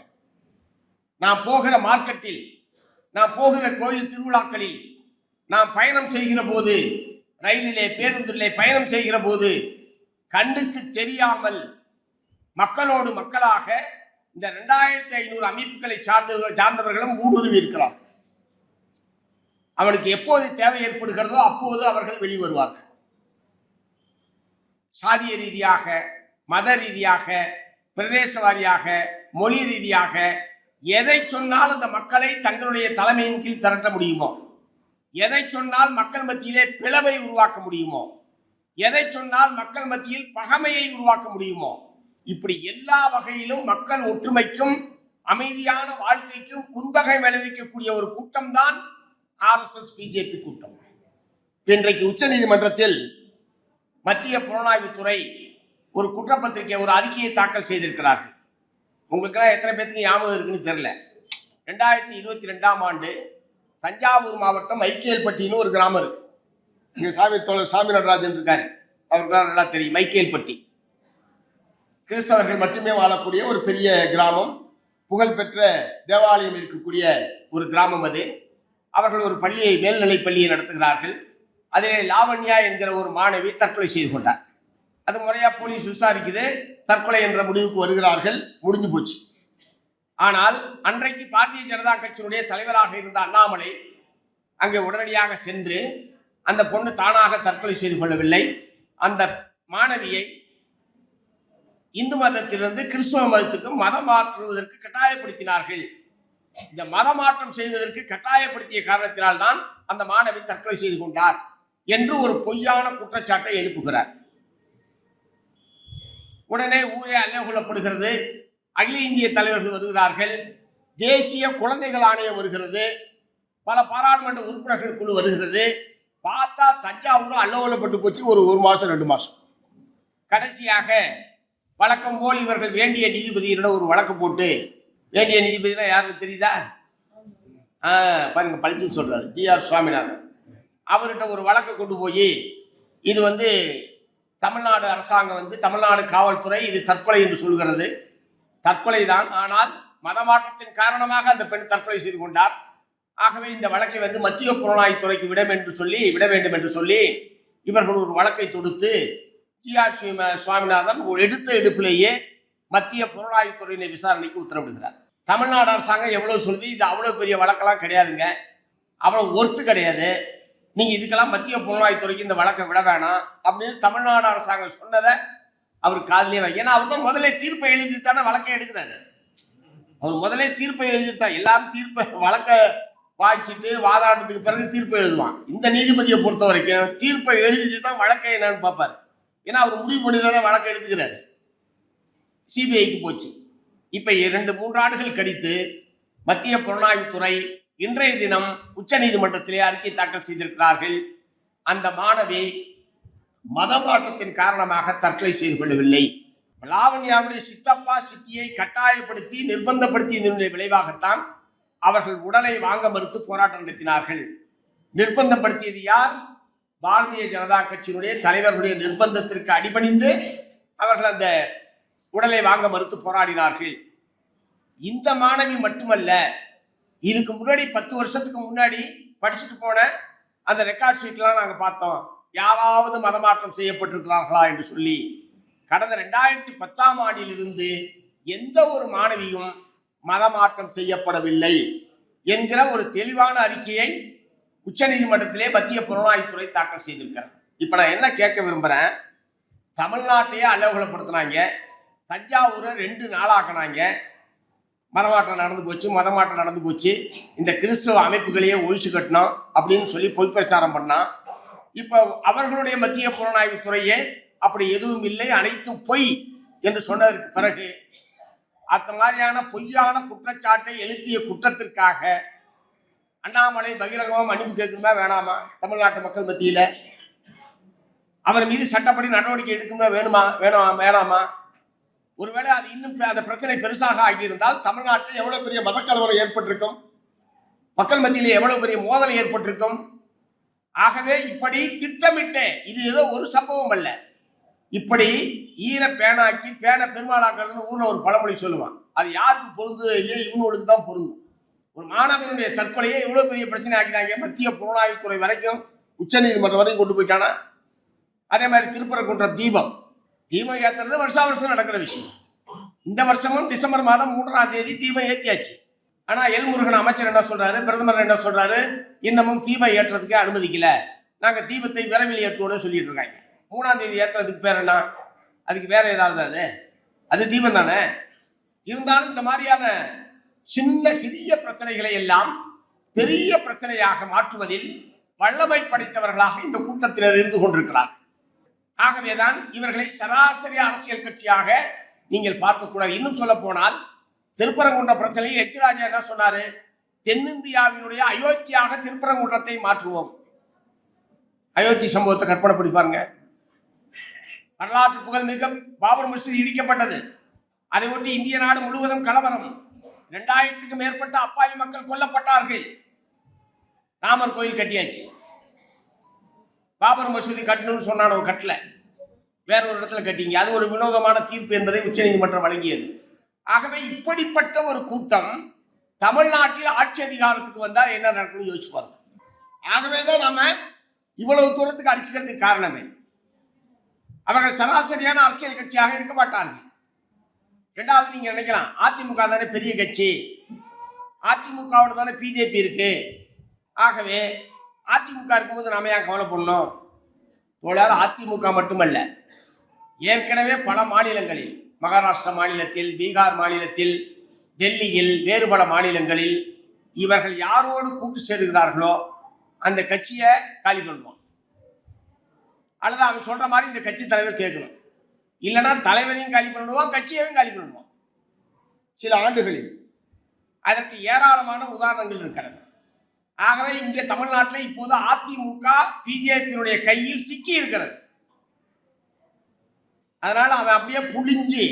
நான் போகிற மார்க்கெட்டில், நான் போகிற கோயில் திருவிழாக்களில், நான் பயணம் செய்கிற போது, ரயிலிலே பேருந்திலே பயணம் செய்கிற போது கண்ணுக்கு தெரியாமல் மக்களோடு மக்களாக இந்த 2500 அமைப்புகளை சார்ந்தவர்களும் ஊடுருவி இருக்கிறார். அவனுக்கு எப்போது தேவை ஏற்படுகிறதோ அப்போது அவர்கள் வெளிவருவார்கள். சாதிய ரீதியாக, மத ரீதியாக, பிரதேச வாரியாக, மொழி ரீதியாக எதை சொன்னால் அந்த மக்களை தங்களுடைய தலைமையின் கீழ் திரட்ட முடியுமோ, எதை சொன்னால் மக்கள் மத்தியிலே பிளவை உருவாக்க முடியுமோ, எதை சொன்னால் மக்கள் மத்தியில் பகைமையை உருவாக்க முடியுமோ, இப்படி எல்லா வகையிலும் மக்கள் ஒற்றுமைக்கும் அமைதியான வாழ்க்கைக்கும் குந்தகை விளைவிக்கக்கூடிய ஒரு கூட்டம் தான் RSS பிஜேபி கூட்டம். இன்றைக்கு உச்ச நீதிமன்றத்தில் மத்திய புலனாய்வுத்துறை ஒரு குற்றப்பத்திரிகை, ஒரு அறிக்கையை தாக்கல் செய்திருக்கிறார்கள். உங்களுக்கு எத்தனை பேருக்கு ஞாபகம் இருக்குன்னு தெரியல. 2022ஆம் ஆண்டு தஞ்சாவூர் மாவட்டம் மைக்கேல்பட்டின்னு ஒரு கிராமம் இருக்கு. இங்க தோழர் சாமி நடராஜன் இருக்காரு, அவருக்கு நல்லா தெரியும். மைக்கேல்பட்டி கிறிஸ்தவர்கள் மட்டுமே வாழக்கூடிய ஒரு பெரிய கிராமம், புகழ்பெற்ற தேவாலயம் இருக்கக்கூடிய ஒரு கிராமம் அது. அவர்கள் ஒரு பள்ளியை, மேல்நிலை பள்ளியை நடத்துகிறார்கள். அதிலே லாவண்யா என்கிற ஒரு மாணவி தற்கொலை செய்து கொண்டார். அது முறையா போலீஸ் விசாரிக்குது, தற்கொலை என்ற முடிவுக்கு வருகிறார்கள், முடிஞ்சு போச்சு. ஆனால் அன்றைக்கு பாரதிய ஜனதா கட்சியினுடைய தலைவராக இருந்த அண்ணாமலை அங்கே உடனடியாக சென்று அந்த பொண்ணு தானாக தற்கொலை செய்து கொள்ளவில்லை. அந்த மாணவியை இந்து மதத்திலிருந்து கிறிஸ்துவ மதத்துக்கு மதம் மாற்றுவதற்கு கட்டாயப்படுத்தினார்கள். இந்த மதமாற்றம் செய்வதற்கு கட்டாயப்படுத்திய காரணத்தினால் தான் அந்த மாணவி தற்கொலை செய்து கொண்டார் என்று ஒரு பொய்யான குற்றச்சாட்டை எழுப்புகிறார். உடனே ஊரே அல்லகொள்ளப்படுகிறது. அகில இந்திய தலைவர்கள் வருகிறார்கள், தேசிய குழந்தைகள் ஆணையம் வருகிறது, பல பாராளுமன்ற உறுப்பினர்கள் குழு வருகிறது. பார்த்தா தஞ்சாவூர் அல்லகொள்ளப்பட்டு போச்சு. ஒரு மாசம் 2 மாசம். கடைசியாக வழக்கம் போல் இவர்கள் வேண்டிய நீதிபதியிடம் ஒரு வழக்கு போட்டு, வேண்டிய நீதிபதினா யாருன்னு தெரியுதா? பாருங்க, பழிச்சு சொல்றாரு ஜி.ஆர். சுவாமிநாதன். அவர்கிட்ட ஒரு வழக்கை கொண்டு போய், இது தமிழ்நாடு அரசாங்கம் தமிழ்நாடு காவல்துறை இது தற்கொலை என்று சொல்கிறது. தற்கொலை தான், ஆனால் மதமாற்றத்தின் காரணமாக அந்த பெண் தற்கொலை செய்து கொண்டார். ஆகவே இந்த வழக்கை மத்திய புலனாய்வுத்துறைக்கு விட வேண்டும் என்று சொல்லி இவர்கள் ஒரு வழக்கை தொடுத்து ஜி.ஆர். சுவாமிநாதன் எடுத்த எடுப்பிலேயே மத்திய புலனாய்வுத்துறையினை விசாரணைக்கு உத்தரவிடுகிறார். தமிழ்நாடு அரசாங்கம் எவ்வளவு சொல்லுது, இது அவ்வளவு பெரிய வழக்கெல்லாம் கிடையாதுங்க, அவ்வளவு ஒர்த்து கிடையாது, நீங்க இதுக்கெல்லாம் மத்திய புலனாய்வுத்துறைக்கு இந்த வழக்கை விட வேணாம் அப்படின்னு தமிழ்நாடு அரசாங்கம் சொன்னதை அவர் காதலியே ஏன்னா அவர் தான் முதலே தீர்ப்பை எழுதித்தானே வழக்கை எடுக்கிறாரு. அவர் முதலே தீர்ப்பை எழுதித்தான், எல்லாரும் தீர்ப்பை வழக்க வாய்ச்சிட்டு வாதாட்டத்துக்கு பிறகு தீர்ப்பை எழுதுவான். இந்த நீதிபதியை பொறுத்த வரைக்கும் தீர்ப்பை எழுதிட்டு தான் வழக்கை என்னன்னு பார்ப்பாரு. ஏன்னா அவர் முடிவு பண்ணி தானே வழக்கை எடுத்துக்கிறாரு. சிபிஐக்கு போச்சு. இப்ப 2-3 ஆண்டுகள் கழித்து மத்திய புலனாய்வுத்துறை இன்றைய தினம் உச்ச நீதிமன்றத்திலே அறிக்கை தாக்கல் செய்திருக்கிறார்கள். அந்த மாணவி மதமாற்றத்தின் காரணமாக தற்கொலை செய்து கொள்ளவில்லை. லாவண்யாவுடைய சித்தப்பா சித்தியை கட்டாயப்படுத்தி நிர்பந்தப்படுத்தியதனுடைய விளைவாகத்தான் அவர்கள் உடலை வாங்க மறுத்து போராட்டம் நடத்தினார்கள். நிர்பந்தப்படுத்தியது யார்? பாரதிய ஜனதா கட்சியினுடைய தலைவர்களுடைய நிர்பந்தத்திற்கு அடிபணிந்து அவர்கள் அந்த உடலை வாங்க மறுத்து போராடினார்கள். இந்த மாணவி மட்டுமல்ல, இதுக்கு முன்னாடி 10 வருஷத்துக்கு முன்னாடி படிச்சுட்டு போன அந்த ரெக்கார்ட் ஷீட்லாம் நாங்கள் பார்த்தோம். யாராவது மதமாற்றம் செய்யப்பட்டிருக்கிறார்களா என்று சொல்லி கடந்த 2010ஆம் ஆண்டிலிருந்து எந்த ஒரு மாணவியும் மதமாற்றம் செய்யப்படவில்லை என்கிற ஒரு தெளிவான அறிக்கையை உச்ச நீதிமன்றத்திலே மத்திய புலனாய்வுத்துறை தாக்கல் செய்திருக்கிறார். இப்ப நான் என்ன கேட்க விரும்புறேன், தமிழ்நாட்டையே அல்லகோலப்படுத்தினாங்க, தஞ்சாவூரை 2 நாளாக்குனாங்க, மதமாற்றம் நடந்து போச்சு, இந்த கிறிஸ்தவ அமைப்புகளையே ஒழிச்சு கட்டணும் அப்படின்னு சொல்லி பொய் பிரச்சாரம் பண்ணா. இப்ப அவர்களுடைய மத்திய புலனாய்வுத்துறையே அப்படி எதுவும் இல்லை, அனைத்தும் பொய் என்று சொன்னதற்கு பிறகு அந்த மாதிரியான பொய்யான குற்றச்சாட்டை எழுப்பிய குற்றத்திற்காக அண்ணாமலை பகிரங்கமா மன்னிப்பு கேட்கணுமா வேணாமா? தமிழ்நாட்டு மக்கள் மத்தியில அவர் மீது சட்டப்படி நடவடிக்கை எடுக்கணுமா வேணாமா? ஒருவேளை அது இன்னும் அந்த பிரச்சனை பெருசாக ஆகியிருந்தால் தமிழ்நாட்டில் எவ்வளவு பெரிய மதக்கலவரம் ஏற்பட்டிருக்கும், மக்கள் மத்தியிலே எவ்வளவு பெரிய மோதல் ஏற்பட்டிருக்கும். ஆகவே இப்படி திட்டமிட்டு, இது ஏதோ ஒரு சம்பவம் அல்ல, இப்படி ஈர பேனாக்கி பேனை பெருமாளாக்குறதுன்னு ஊர்ல ஒரு பழமொழி சொல்லுவான். அது யாருக்கு பொருந்தது இல்லையோ இவங்களுக்கு தான் பொருந்தும். ஒரு மாணவனுடைய தற்கொலையை இவ்வளவு பெரிய பிரச்சனை ஆக்கிட்டாங்க. மத்திய புலனாய்வுத்துறை வரைக்கும், உச்ச நீதிமன்றம் வரைக்கும் கொண்டு போயிட்டானா. அதே மாதிரி திருப்பரங்குன்றம் தீபம் ஏற்றுறது வருஷம் நடக்கிற விஷயம். இந்த வருஷமும் டிசம்பர் மாதம் 3ஆம் தேதி தீபம் ஏற்றியாச்சு. ஆனா எல்முருகன் அமைச்சர் என்ன சொல்றாரு, பிரதமர் என்ன சொல்றாரு, இன்னமும் தீபம் ஏற்றுறதுக்கு அனுமதிக்கல, நாங்க தீபத்தை விரைவில் ஏற்றுவோட சொல்லிட்டு இருக்காங்க. 3ஆம் தேதி ஏற்றுறதுக்கு பேர் என்ன? அதுக்கு வேற ஏதாவது? அது தீபம் தானே. இருந்தாலும் இந்த மாதிரியான சிறிய பிரச்சனைகளை எல்லாம் பெரிய பிரச்சனையாக மாற்றுவதில் வல்லமை படைத்தவர்களாக இந்த கூட்டத்தினர் இருந்து கொண்டிருக்கிறார். ஆகவேதான் இவர்களை சராசரி அரசியல் கட்சியாக நீங்கள் பார்க்கக்கூடாது. இன்னும் சொல்ல போனால் திருப்பரங்குன்ற பிரச்சனையில் எச் ராஜா என்ன சொன்னாரு, தென்னிந்தியாவினுடைய அயோத்தியாக திருப்பரங்குன்றத்தை மாற்றுவோம். அயோத்தி சம்பவத்தை கற்பனை பண்ணி பாருங்க. வரலாற்று புகழ்மிக்க பாபர் மசூதி இடிக்கப்பட்டது. அதை ஒட்டி இந்திய நாடு முழுவதும் கலவரம். 2000க்கும் மேற்பட்ட அப்பாவி மக்கள் கொல்லப்பட்டார்கள். ராமர் கோயில் கட்டியாச்சு. பாபர் மசூதி கட்டணும்னு சொன்னானோ கட்டல, வேற ஒரு இடத்துல கட்டிங்க. அது ஒரு வினோதமான தீர்ப்பு என்பதை உச்ச நீதிமன்றம் வழங்கியது. ஆகவே இப்படிப்பட்ட ஒரு கூட்டம் தமிழ்நாட்டில் ஆட்சி அதிகாரத்துக்கு வந்தால் என்ன நடக்கும்னு யோசிச்சு பாருங்க. ஆகவேதான் நாம இவ்வளவு தூரத்துக்கு அடிச்சுக்கிறதுக்கு காரணமே, அவர்கள் சராசரியான அரசியல் கட்சியாக இருக்க மாட்டார்கள். 2வது நீங்க நினைக்கலாம், அதிமுக தானே பெரிய கட்சி, அதிமுகவோட தானே பிஜேபி இருக்கு, ஆகவே அதிமுக இருக்கும்போது நாம ஏன் கவலைப்படணும்? தோழர், அதிமுக மட்டுமல்ல, ஏற்கனவே பல மாநிலங்களில், மகாராஷ்டிரா மாநிலத்தில், பீகார் மாநிலத்தில், டெல்லியில், வேறு பல மாநிலங்களில் இவர்கள் யாரோடு கூட்டு சேருகிறார்களோ அந்த கட்சியை காலி பண்ணுவான். அல்லது அவன் சொல்ற மாதிரி இந்த கட்சி தலைவர் கேட்கணும். இல்லைன்னா தலைவரையும் காலி பண்ணுவான், கட்சியையும் காலி பண்ணுவான். சில ஆண்டுகளில் அதற்கு ஏராளமான உதாரணங்கள் இருக்கிறது. ஆகவே இங்கே தமிழ்நாட்டில் இப்போது அதிமுக பிஜேபியினுடைய கையில் சிக்கி இருக்கிறது. அதனால அவன் அப்படியே புளிஞ்சு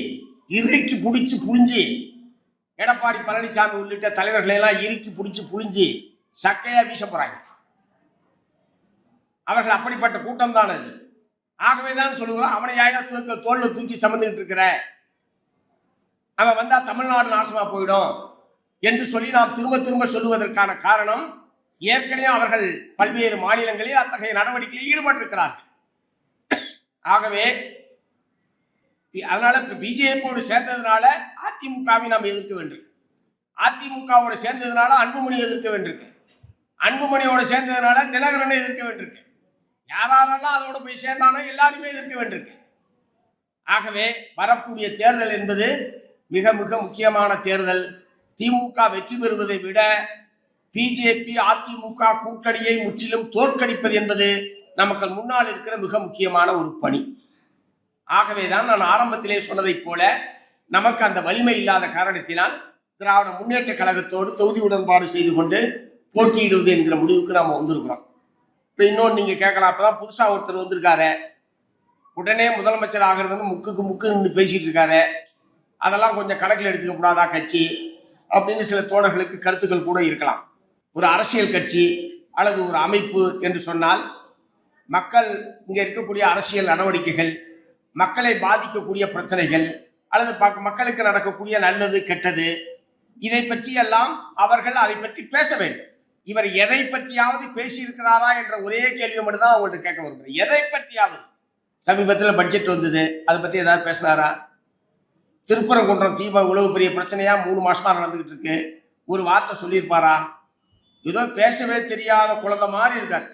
இறுக்கி புடிச்சு புளிஞ்சு எடப்பாடி பழனிசாமி உள்ளிட்ட தலைவர்களை எல்லாம் இறுக்கி பிடிச்சி புளிஞ்சு சக்கையா வீச போறாங்க. அவர்கள் அப்படிப்பட்ட கூட்டம் தான் அது. ஆகவேதான் சொல்லுகிறோம், அவனை யாரும் தோல்ல தூக்கி சமந்துகிட்டு இருக்கிற, அவன் வந்தா தமிழ்நாடு நாசமா போயிடும் என்று சொல்லி நாம் திரும்ப திரும்ப சொல்லுவதற்கான காரணம், ஏற்கனவே அவர்கள் பல்வேறு மாநிலங்களில் அத்தகைய நடவடிக்கையில் ஈடுபட்டிருக்கிறார்கள். ஆகவே அதனால பிஜேபியோடு சேர்ந்ததுனால அதிமுகவை நாம் எதிர்க்க வேண்டும். அதிமுகவோடு சேர்ந்ததுனால அன்புமணி எதிர்க்க வேண்டியிருக்கு. அன்புமணியோட சேர்ந்ததுனால தினகரனை எதிர்க்க வேண்டியிருக்கு. யாரெல்லாம் அதோட போய் சேர்ந்தானோ எல்லாருமே எதிர்க்க வேண்டியிருக்கு. ஆகவே வரக்கூடிய தேர்தல் என்பது மிக மிக முக்கியமான தேர்தல். திமுக வெற்றி பெறுவதை விட பிஜேபி அதிமுக கூட்டணியை முற்றிலும் தோற்கடிப்பது என்பது நமக்கு முன்னால் இருக்கிற மிக முக்கியமான ஒரு பணி. ஆகவேதான் நான் ஆரம்பத்திலே சொன்னதைப் போல நமக்கு அந்த வலிமை இல்லாத காரணத்தினால் திராவிட முன்னேற்ற கழகத்தோடு தொகுதி உடன்பாடு செய்து கொண்டு போட்டியிடுவது என்கிற முடிவுக்கு நாம் வந்திருக்கிறோம். இப்போ இன்னொன்று நீங்கள் கேட்கலாம், அப்பதான் புதுசாக ஒருத்தர் வந்திருக்காரு, உடனே முதலமைச்சர் ஆகிறதுன்னு முக்குன்னு பேசிட்டு இருக்காரு, அதெல்லாம் கொஞ்சம் கணக்கில் எடுத்துக்க கூடாதா கட்சி அப்படின்னு சில தோழர்களுக்கு கருத்துக்கள் கூட இருக்கலாம். ஒரு அரசியல் கட்சி அல்லது ஒரு அமைப்பு என்று சொன்னால் மக்கள் இங்கே இருக்கக்கூடிய அரசியல் நடவடிக்கைகள், மக்களை பாதிக்கக்கூடிய பிரச்சனைகள் அல்லது மக்களுக்கு நடக்கக்கூடிய நல்லது கெட்டது, இதை பற்றி எல்லாம் அவர்கள் அதை பற்றி பேச வேண்டும். இவர் எதை பற்றியாவது பேசியிருக்கிறாரா என்ற ஒரே கேள்வியை மட்டும்தான் அவங்கள்ட்ட கேட்க விரும்புகிறேன். எதை பற்றியாவது? சமீபத்தில் பட்ஜெட் வந்தது, அதை பற்றி ஏதாவது பேசினாரா? திருப்பரங்குன்றம் தீபம் இவ்வளவு பெரிய பிரச்சனையா 3 மாசமா நடந்துகிட்டு இருக்கு, ஒரு வார்த்தை சொல்லியிருப்பாரா? ஏதோ பேசவே தெரியாத குழந்தை மாதிரி இருக்கார்,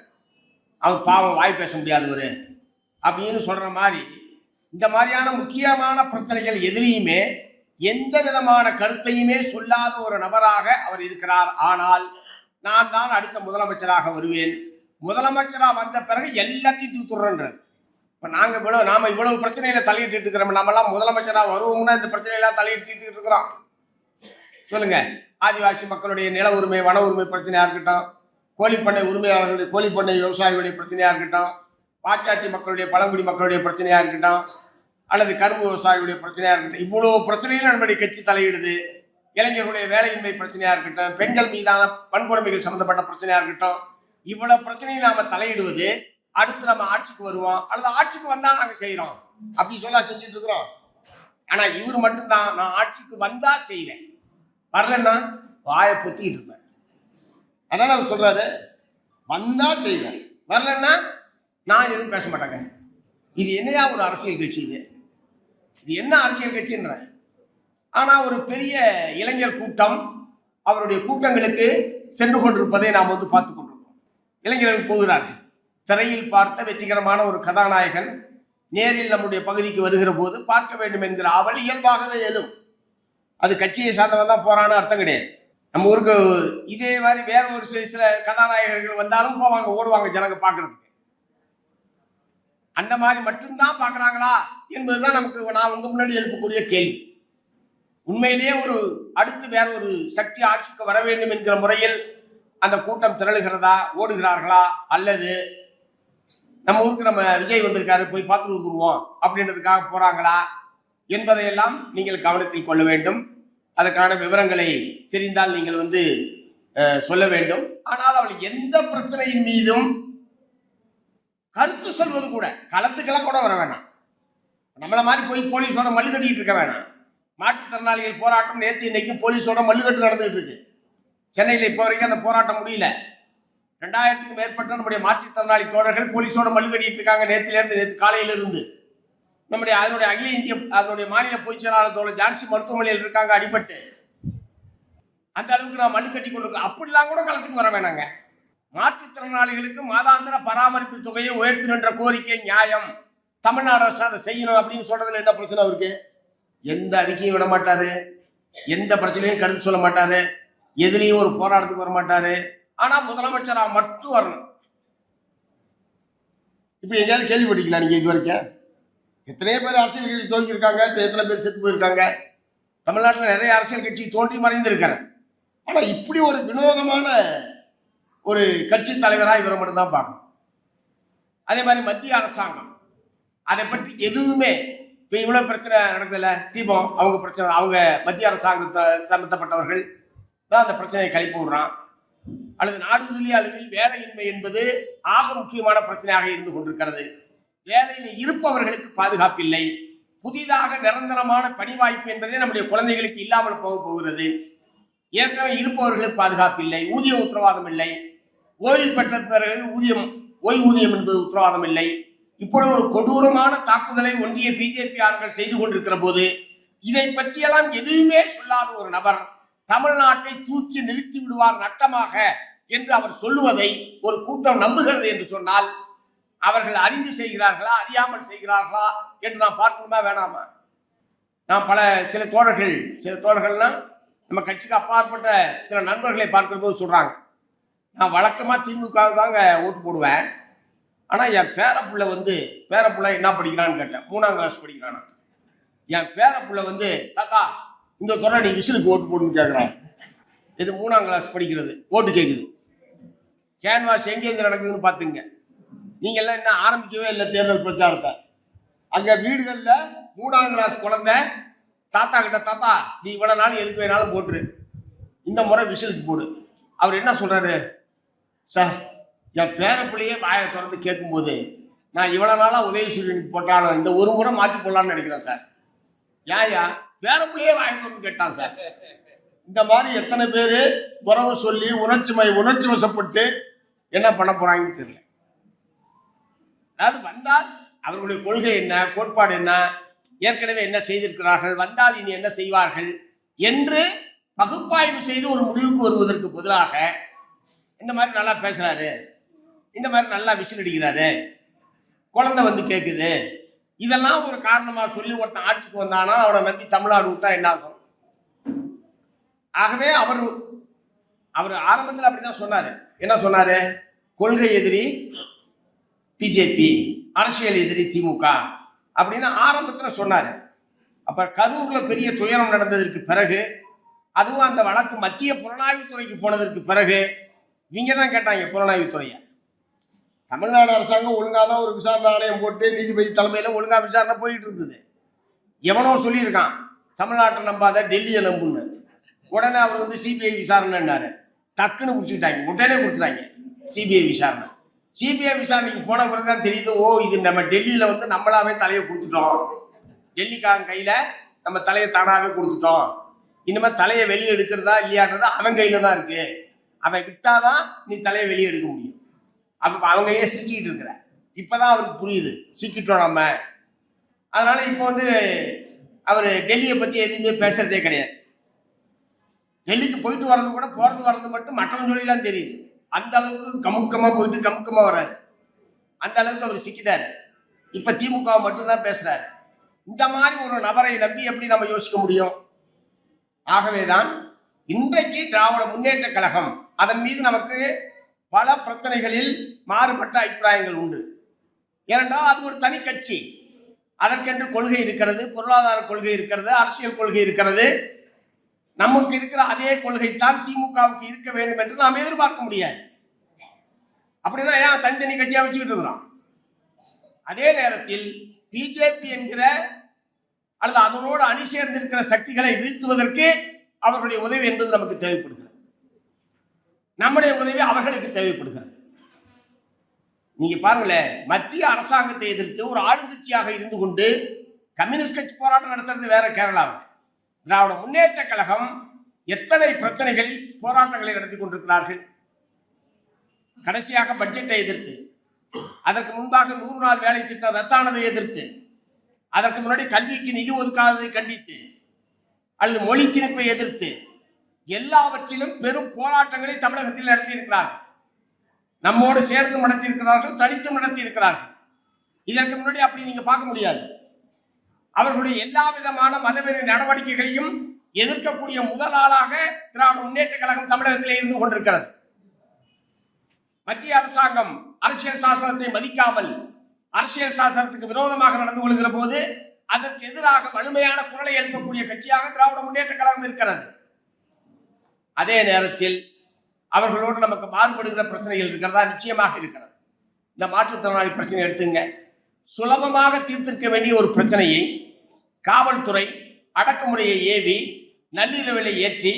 அவர் பாவம் வாய் பேச முடியாதவர் அப்படின்னு சொல்ற மாதிரி. இந்த மாதிரியான முக்கியமான பிரச்சனைகள் எதிலையுமே எந்த விதமான கருத்தையுமே சொல்லாத ஒரு நபராக அவர் இருக்கிறார். ஆனால் நான் தான் அடுத்த முதலமைச்சராக வருவேன், முதலமைச்சராக வந்த பிறகு எல்லாத்தையும் தூத்துறேன்றார். இப்போ நாம இவ்வளவு பிரச்சனையில தலையிட்டு இருக்கிறோம், நம்மெல்லாம் முதலமைச்சராக வருவோம்னா இந்த பிரச்சனையெல்லாம் தலையிட்டு தீர்த்துக்கிட்டு இருக்கிறோம். சொல்லுங்க, ஆதிவாசி மக்களுடைய நில உரிமை வன உரிமை பிரச்சனையா இருக்கட்டும், கோழிப்பண்ணை உரிமையாளர்களுடைய கோழிப்பண்ணை விவசாயிகளுடைய பிரச்சனையா இருக்கட்டும், பாச்சாத்தி மக்களுடைய பழங்குடி மக்களுடைய பிரச்சனையா இருக்கட்டும், அல்லது கரும்பு விவசாயிகளுடைய பிரச்சனையா இருக்கட்டும், இவ்வளவு பிரச்சனையும் நம்முடைய கட்சி தலையிடுது. இளைஞர்களுடைய வேலையின்மை பிரச்சனையா இருக்கட்டும், பெண்கள் மீதான வன்கொடுமைகள் சம்பந்தப்பட்ட பிரச்சனையா இருக்கட்டும், இவ்வளவு பிரச்சனையும் நாம தலையிடுவது அடுத்து நம்ம ஆட்சிக்கு வருவோம் அல்லது ஆட்சிக்கு வந்தா நாங்க செய்யறோம் அப்படி சொல்ல செஞ்சுட்டு இருக்கிறோம். ஆனா இவர் மட்டும்தான் நான் ஆட்சிக்கு வந்தா செய்வேன், வரலன்னா வாயை பொத்திக்கிட்டு இருப்பேன். அதான் அவர் சொல்றாரு, வந்தா செய்வேன், வரலன்னா நான் எதுவும் பேச மாட்டேங்க. இது என்னையா ஒரு அரசியல் கட்சி? இது என்ன அரசியல் கட்சின்ற? ஆனா ஒரு பெரிய இளைஞர் கூட்டம் அவருடைய கூட்டங்களுக்கு சென்று கொண்டிருப்பதை நாம் பார்த்து கொண்டிருக்கோம். இளைஞர்கள் போகிறார்கள். திரையில் பார்த்த வெற்றிகரமான ஒரு கதாநாயகன் நேரில் நம்முடைய பகுதிக்கு வருகிற போது பார்க்க வேண்டும் என்கிற ஆவல் இயல்பாகவே எழும். அது கட்சியை சார்ந்தவன் தான் போறான்னு அர்த்தம் கிடையாது. நம்ம ஊருக்கு இதே மாதிரி வேற ஒரு சில கதாநாயகர்கள் வந்தாலும் போவாங்க, ஓடுவாங்க ஜனங்க பார்க்கறதுக்கு. அந்த மாதிரி மட்டும்தான் பார்க்கறாங்களா என்பதுதான் நமக்கு நான் உங்க முன்னாடி எழுப்பக்கூடிய கேள்வி. உண்மையிலேயே ஒரு அடுத்து வேற ஒரு சக்தி ஆட்சிக்கு வர வேண்டும் என்கிற முறையில் அந்த கூட்டம் திரளுகிறதா, ஓடுகிறார்களா, அல்லது நம்ம ஊருக்கு நம்ம விஜய் வந்திருக்காரு போய் பார்த்துட்டு வந்துருவோம் அப்படின்றதுக்காக போறாங்களா என்பதையெல்லாம் நீங்கள் கவனத்தில் கொள்ள வேண்டும். அதற்கான விவரங்களை தெரிந்தால் நீங்கள் சொல்ல வேண்டும். ஆனால் அவள் எந்த பிரச்சனையின் மீதும் கருத்து சொல்வது கூட, களத்துக்கெல்லாம் கூட வர வேணாம். நம்மளை மாதிரி போய் போலீஸோட மல்லு கட்டிட்டு இருக்க வேணாம். மாற்றுத்திறனாளிகள் போராட்டம் நேற்று இன்னைக்கு போலீஸோட மல்லுக்கட்டு நடந்துகிட்டு இருக்கு. சென்னையில் இப்போ வரைக்கும் அந்த போராட்டம் முடியல. 2000க்கும் மேற்பட்ட நம்முடைய மாற்றுத்திறனாளி தோழர்கள் போலீஸோட மல்லு கட்டிட்டு இருக்காங்க நேற்று காலையிலிருந்து. அதனுடைய அகில இந்திய அதனுடைய மாநில பொதுச் செயலாளர் தோழர் ஜான்சி மருத்துவமனையில் இருக்காங்க அடிபட்டு. அந்த அளவுக்கு நான் மல்லு கட்டி கொண்டு அப்படிலாம் கூட களத்துக்கு வர வேணாங்க. மாற்றுத்திறனாளிகளுக்கு மாதாந்திர பராமரிப்பு தொகையை உயர்த்தணும் என்ற கோரிக்கை நியாயம், தமிழ்நாடு அரசு அதை செய்யணும் அப்படின்னு சொல்றதுல என்ன பிரச்சனை அவருக்கு? எந்த அறிக்கையும் விட மாட்டாரு, எந்த பிரச்சனையும் கருத்து சொல்ல மாட்டாரு, எதுலையும் ஒரு போராட்டத்துக்கு வர மாட்டாரு. ஆனா முதலமைச்சரா மட்டும் வரணும். இப்ப எங்கேயாவது கேள்விப்பட்டீங்களா நீங்க இது வரைக்கும்? எத்தனையோ பேர் அரசியல் கட்சி தோங்கியிருக்காங்க, எத்தனை பேர் செத்து போயிருக்காங்க. தமிழ்நாட்டில் நிறைய அரசியல் கட்சி தோன்றி மறைந்திருக்காங்க. ஆனா இப்படி ஒரு வினோதமான ஒரு கட்சி தலைவராக இவரை மட்டும்தான் பார்க்கணும். அதே மாதிரி மத்திய அரசாங்கம் அதை பற்றி எதுவுமே, இப்போ இவ்வளவு பிரச்சனை நடக்குதுல்ல, தீபம் அவங்க பிரச்சனை, அவங்க மத்திய அரசாங்கத்தை சம்பந்தப்பட்டவர்கள் தான் அந்த பிரச்சனையை கிளப்பி விடுறான். அல்லது நாடு துல்லிய அளவில் வேலையின்மை என்பது ஆக முக்கியமான பிரச்சனையாக இருந்து கொண்டிருக்கிறது. வேலையில் இருப்பவர்களுக்கு பாதுகாப்பில்லை. புதிதாக நிரந்தரமான பணி வாய்ப்பு என்பதே நம்முடைய குழந்தைகளுக்கு இல்லாமல் போகிறது. ஏற்கனவே இருப்பவர்களுக்கு பாதுகாப்பில்லை, ஊதிய உத்தரவாதம் இல்லை. ஓய்வு பெற்றவர்கள் ஓய்வூதியம் என்பது உத்தரவாதம் இல்லை. இப்படி ஒரு கொடூரமான தாக்குதலை ஒன்றிய பிஜேபி ஆட்கள் செய்து கொண்டிருக்கிற போது இதை பற்றியெல்லாம் எதுவுமே சொல்லாத ஒரு நபர் தமிழ்நாட்டை தூக்கி நிறுத்தி விடுவார் நட்டமாக என்று அவர் சொல்லுவதை ஒரு கூட்டம் நம்புகிறது என்று சொன்னால் அவர்கள் அறிந்து செய்கிறார்களா, அறியாமல் செய்கிறார்களா என்று நாம் பார்க்கணுமா வேணாமா? நான் சில தோழர்கள்லாம் நம்ம கட்சிக்கு அப்பாற்பட்ட சில நண்பர்களை பார்க்கிற போது சொல்றாங்க, நான் வழக்கமா திமுக தாங்க ஓட்டு போடுவேன், ஆனா என் பேரப்புள்ள என்ன படிக்கிறான்னு கேட்டேன். 3ஆம் கிளாஸ் படிக்கிறானா. என் பேரப்புள்ள தாத்தா இந்த துறை நீ விசிலுக்கு ஓட்டு போடுன்னு கேட்குறான். இது 3ஆம் கிளாஸ் படிக்கிறது, ஓட்டு கேட்குது. கேன்வாஸ் எங்கேருந்து நடக்குதுன்னு பார்த்துங்க. நீங்க எல்லாம் என்ன ஆரம்பிக்கவே இல்லை தேர்தல் பிரச்சாரத்தை. அங்க வீடுகளில் 3ஆம் கிளாஸ் குழந்தை தாத்தா கிட்ட, தாத்தா நீ இவ்வளவு நாள் எதுக்கு வேணாலும் போட்டுரு, இந்த முறை விசிலுக்கு போடு. அவர் என்ன சொல்றாரு, சார் என் பேரப்பிள்ளையே வாயை திறந்து கேட்கும்போது நான் இவ்வளவு நாளா உதயசூரியனுக்கு போட்டாலும் இந்த ஒரு முறை மாற்றி போடலான்னு நினைக்கிறேன் சார். ஏயா பேரப்பிள்ளையே வாயை திறந்து கேட்டான் சார். இந்த மாதிரி எத்தனை பேர் உறவு சொல்லி உணர்ச்சி வசப்பட்டு என்ன பண்ண போறாங்கன்னு தெரியல. அதாவது வந்தால் அவர்களுடைய கொள்கை என்ன, கோட்பாடு என்ன, ஏற்கனவே என்ன செய்திருக்கிறார்கள், வந்தால் இனி என்ன செய்வார்கள் என்று பகுப்பாய்வு செய்து ஒரு முடிவுக்கு வருவதற்கு பதிலாக இந்த மாதிரி நல்லா பேசுறாரு, இந்த மாதிரி நல்லா விசில் அடிக்கிறாரு, குழந்தை கேட்குது, இதெல்லாம் ஒரு காரணமா சொல்லி ஒருத்தன் ஆட்சிக்கு வந்தானா அவனை நம்பி தமிழ்நாடு விட்டா என்ன ஆகும்? ஆகவே அவர் ஆரம்பத்தில் அப்படிதான் சொன்னாரு. என்ன சொன்னாரு? கொள்கை எதிரி பிஜேபி, அரசியல் எதிரி திமுக அப்படின்னு ஆரம்பத்தில் சொன்னாரு. அப்ப கரூர்ல பெரிய துயரம் நடந்ததற்கு பிறகு, அதுவும் அந்த வழக்கு மத்திய புலனாய்வுத்துறைக்கு போனதற்கு பிறகு இவங்க தான் கேட்டாங்க புலனாய்வுத்துறையை. தமிழ்நாடு அரசாங்கம் ஒழுங்காக தான் ஒரு விசாரணை ஆணையம் போட்டு நீதிபதி தலைமையில் ஒழுங்கா விசாரணை போயிட்டு இருந்தது. எவனோ சொல்லியிருக்கான் தமிழ்நாட்டை நம்பாத டெல்லியை நம்புன்னு. உடனே அவர் சிபிஐ விசாரணைன்னாரு. டக்குன்னு பிடிச்சிக்கிட்டாங்க, உடனே கொடுத்துட்டாங்க சிபிஐ விசாரணை. சிபிஐ விசாரணைக்கு போன பிறகுதான் தெரியுது, ஓ இது நம்ம டெல்லியில நம்மளாவே தலையை கொடுத்துட்டோம், டெல்லிக்காரன் கையில நம்ம தலையை தானாவே கொடுத்துட்டோம், இனிமே தலையை வெளியே எடுக்கிறதா இல்லையான்றதா அவன் கையில தான் இருக்கு, அவன் விட்டாதான் நீ தலையை வெளியே எடுக்க முடியும். அப்ப அவங்க ஏன் சிக்கிட்டு இருக்கிற? இப்பதான் அவருக்கு புரியுது சிக்கிட்டோம் நம்ம. அதனால இப்போ அவர் டெல்லியை பத்தி எதுவுமே பேசுறதே கிடையாது. டெல்லிக்கு போயிட்டு வர்றது கூட போறது வர்றது மட்டும் மற்றவன் சொல்லி தான் தெரியுது. அந்த அளவுக்கு கமுக்கமா போயிட்டு கமுக்கமா வர்றாரு. அந்த அளவுக்கு அவர் சிக்கிட்டாரு. இப்ப திமுக மட்டும்தான் பேசுறாரு. இந்த மாதிரி ஒரு நபரை நம்பி எப்படி நம்ம யோசிக்க முடியும்? ஆகவேதான் இன்றைக்கு திராவிட முன்னேற்ற கழகம் அதன் மீது நமக்கு பல பிரச்சனைகளில் மாறுபட்ட அபிப்பிராயங்கள் உண்டு. ஏனென்றால் அது ஒரு தனி கட்சி, அதற்கென்று கொள்கை இருக்கிறது, பொருளாதார கொள்கை இருக்கிறது, அரசியல் கொள்கை இருக்கிறது. நமக்கு இருக்கிற அதே கொள்கை தான் திமுகவுக்கு இருக்க வேண்டும் என்று நாம் எதிர்பார்க்க முடியாது. அப்படின்னா ஏன் தனித்தனி கட்சியா வச்சுக்கிட்டு இருக்கிறோம்? அதே நேரத்தில் பிஜேபி என்கிற அல்லது அதனோடு அணி சேர்ந்திருக்கிற சக்திகளை வீழ்த்துவதற்கு அவர்களுடைய உதவி என்பது நமக்கு தேவைப்படுகிறது. நம்முடைய உதவி அவர்களுக்கு தேவைப்படுகிறது. நீங்க பாருங்களேன், மத்திய அரசாங்கத்தை எதிர்த்து ஒரு ஆளுங்கட்சியாக இருந்து கொண்டு கம்யூனிஸ்ட் கட்சி போராட்டம் நடத்துறது வேற கேரளாவில். திராவிட முன்னேற்ற கழகம் எத்தனை பிரச்சனைகளில் போராட்டங்களை நடத்தி கொண்டிருக்கிறார்கள். கடைசியாக பட்ஜெட்டை எதிர்த்து, அதற்கு முன்பாக 100 நாள் வேலை திட்டம் ரத்தானதை எதிர்த்து, அதற்கு முன்னாடி கல்விக்கு நிதி ஒதுக்காததை கண்டித்து, அல்லது மொழி திணிப்பை எதிர்த்து எல்லாவற்றிலும் பெரும் போராட்டங்களை தமிழகத்தில் நடத்தி இருக்கிறார்கள். நம்மோடு சேர்ந்து நடத்தி இருக்கிறார்கள், தனித்தும் நடத்தி இருக்கிறார்கள். இதற்கு முன்னாடி அப்படி நீங்க பார்க்க முடியாது. அவர்களுடைய எல்லா விதமான மதவெறி நடவடிக்கைகளையும் எதிர்க்கக்கூடிய முதல் ஆளாக திராவிட முன்னேற்ற கழகம் தமிழகத்திலே இருந்து கொண்டிருக்கிறது. மத்திய அரசாங்கம் அரசியல் சாசனத்தை மதிக்காமல் அரசியல் சாசனத்துக்கு விரோதமாக நடந்து கொள்கிற போது அதற்கு எதிராக வலிமையான குரலை எழுப்பக்கூடிய கட்சியாக திராவிட முன்னேற்ற கழகம் இருக்கிறது. அதே நேரத்தில் அவர்களோடு நமக்கு மாறுபடுகிற பிரச்சனைகள் இருக்கிறதா? நிச்சயமாக இருக்கிறது. இந்த மாற்றுத்திறனாளி பிரச்சனை எடுத்துங்க. சுலபமாக தீர்த்திருக்க வேண்டிய ஒரு பிரச்சனையை காவல்துறை அடக்குமுறையை ஏவி நள்ளிரவிலை ஏற்றி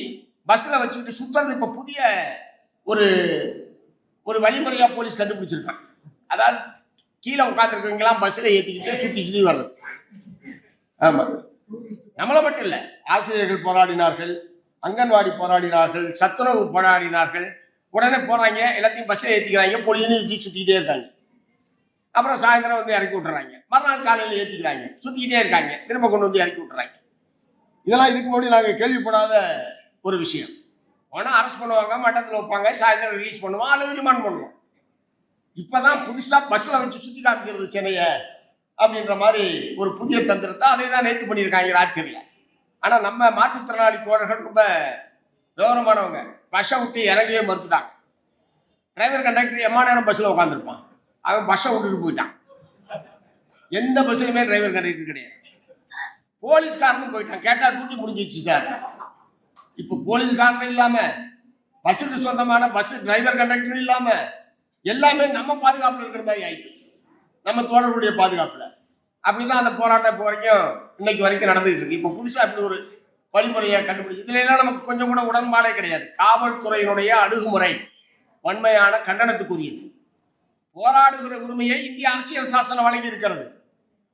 பஸ்ல வச்சுக்கிட்டு சுத்துறது இப்ப புதிய ஒரு ஒரு வழிமுறையா போலீஸ் கண்டுபிடிச்சிருக்கான். அதாவது கீழே உட்காந்துருக்கவங்களாம் பஸ்ல ஏற்றிக்கிட்டு சுத்தி சுத்தி வர்றது. ஆமா, நம்மள மட்டும் இல்ல, ஆசிரியர்கள் போராடினார்கள், அங்கன்வாடி போராடினார்கள், சத்துணவு போராடினார்கள். உடனே போறாங்க, எல்லாத்தையும் பஸ்ல ஏற்றிக்கிறாங்க, பொழுதுன்னு சுத்திக்கிட்டே இருக்காங்க. அப்புறம் சாயந்தரம் வந்து இறக்கி விட்டுறாங்க, மறுநாள் காலையில் ஏற்றிக்கிறாங்க, சுத்திக்கிட்டே இருக்காங்க, திரும்ப கொண்டு வந்து இறக்கி விட்டுறாங்க. இதெல்லாம் இதுக்கு முன்னாடி நாங்கள் கேள்விப்படாத ஒரு விஷயம். ஆனால் அரெஸ்ட் பண்ணுவாங்க, மட்டத்தில் வைப்பாங்க, சாயந்தரம் ரிலீஸ் பண்ணுவோம் அல்லது ரிமாண்ட் பண்ணுவோம். இப்போதான் புதுசாக பஸ்ஸில் வச்சு சுற்றி காமிக்கிறது சென்னையை அப்படின்ற மாதிரி ஒரு புதிய தந்திரத்தை அதை தான் நேற்று பண்ணியிருக்காங்க ராத்திரியில். ஆனால் நம்ம மாற்றுத்திறனாளி தோழர்கள் ரொம்ப விவரமானவங்க. பஸ்ஸை விட்டு இறங்கவே மறுத்துட்டாங்க. டிரைவர் கண்டக்டர் எம்மா நேரம் பஸ்ஸில் உட்காந்துருப்பான், அவன் பஸ்ஸை விட்டுட்டு போயிட்டான். எந்த பஸ்ஸுலையுமே டிரைவர் கண்டக்டர் கிடையாது. போலீஸ்காரனும் போயிட்டான். கேட்டா டியூட்டி முடிஞ்சிச்சு சார். இப்போ போலீஸ்காரனும் இல்லாம, பஸ்ஸுக்கு சொந்தமான பஸ் டிரைவர் கண்டக்டரும் இல்லாம, எல்லாமே நம்ம பாதுகாப்புல இருக்கிற மாதிரி ஆயிடுச்சு, நம்ம தோழர்களுடைய பாதுகாப்புல. அப்படிதான் அந்த போராட்டம் இப்போ வரைக்கும் இன்னைக்கு வரைக்கும் நடந்துகிட்டு இருக்கு. இப்போ புதுசா இப்படி ஒரு வழிமுறையை கண்டுபிடிச்சு இதுல எல்லாம் நமக்கு கொஞ்சம் கூட உடன்பாடே கிடையாது. காவல்துறையினுடைய அணுகுமுறை வன்மையான கண்டனத்துக்குரியது. போராடுகிற உரிமையை இந்திய அரசியல் சாசனம் வழங்கி இருக்கிறது.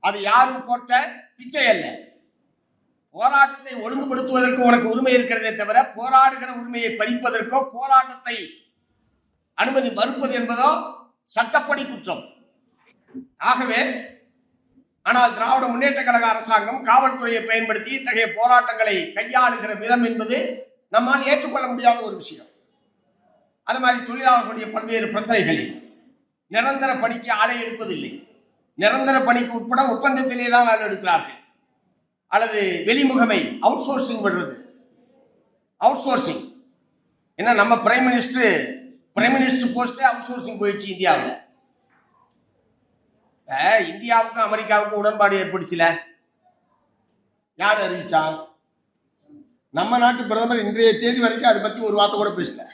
அது யாரும் போட்ட பிச்சை அல்ல. போராட்டத்தை ஒழுங்குபடுத்துவதற்கு உனக்கு உரிமை இருக்கிறதே தவிர போராடுகிற உரிமையை பறிப்பதற்கோ போராட்டத்தை அனுமதி மறுப்பது என்பதோ சட்டப்படி குற்றம். ஆகவே ஆனால் திராவிட முன்னேற்ற கழக அரசாங்கம் காவல்துறையை பயன்படுத்தி இத்தகைய போராட்டங்களை கையாளுகிற விதம் என்பது நம்மால் ஏற்றுக்கொள்ள முடியாத ஒரு விஷயம். அது மாதிரி தொழிலாளர்களுடைய பல்வேறு பிரச்சனைகளில் நிரந்தர பணிக்கு ஆளை எடுப்பதில்லை. நிரந்தர பணிக்கு உட்பட ஒப்பந்தத்திலே தான் ஆள் எடுக்கிறார்கள். அல்லது வெளிமுகமை அவுட் சோர்சிங் பண்றது. அவுட் சோர்சிங் என்ன, நம்ம பிரைம் மினிஸ்டர் போஸ்டே அவுட் சோர்சிங் போயிடுச்சு இந்தியாவில். இந்தியாவுக்கும் அமெரிக்காவுக்கும் உடன்பாடு ஏற்படுச்சுல, யார் அறிவிச்சா? நம்ம நாட்டு பிரதமர் இன்றைய தேதி வரைக்கும் அதை பத்தி ஒரு வார்த்தை கூட பேசல.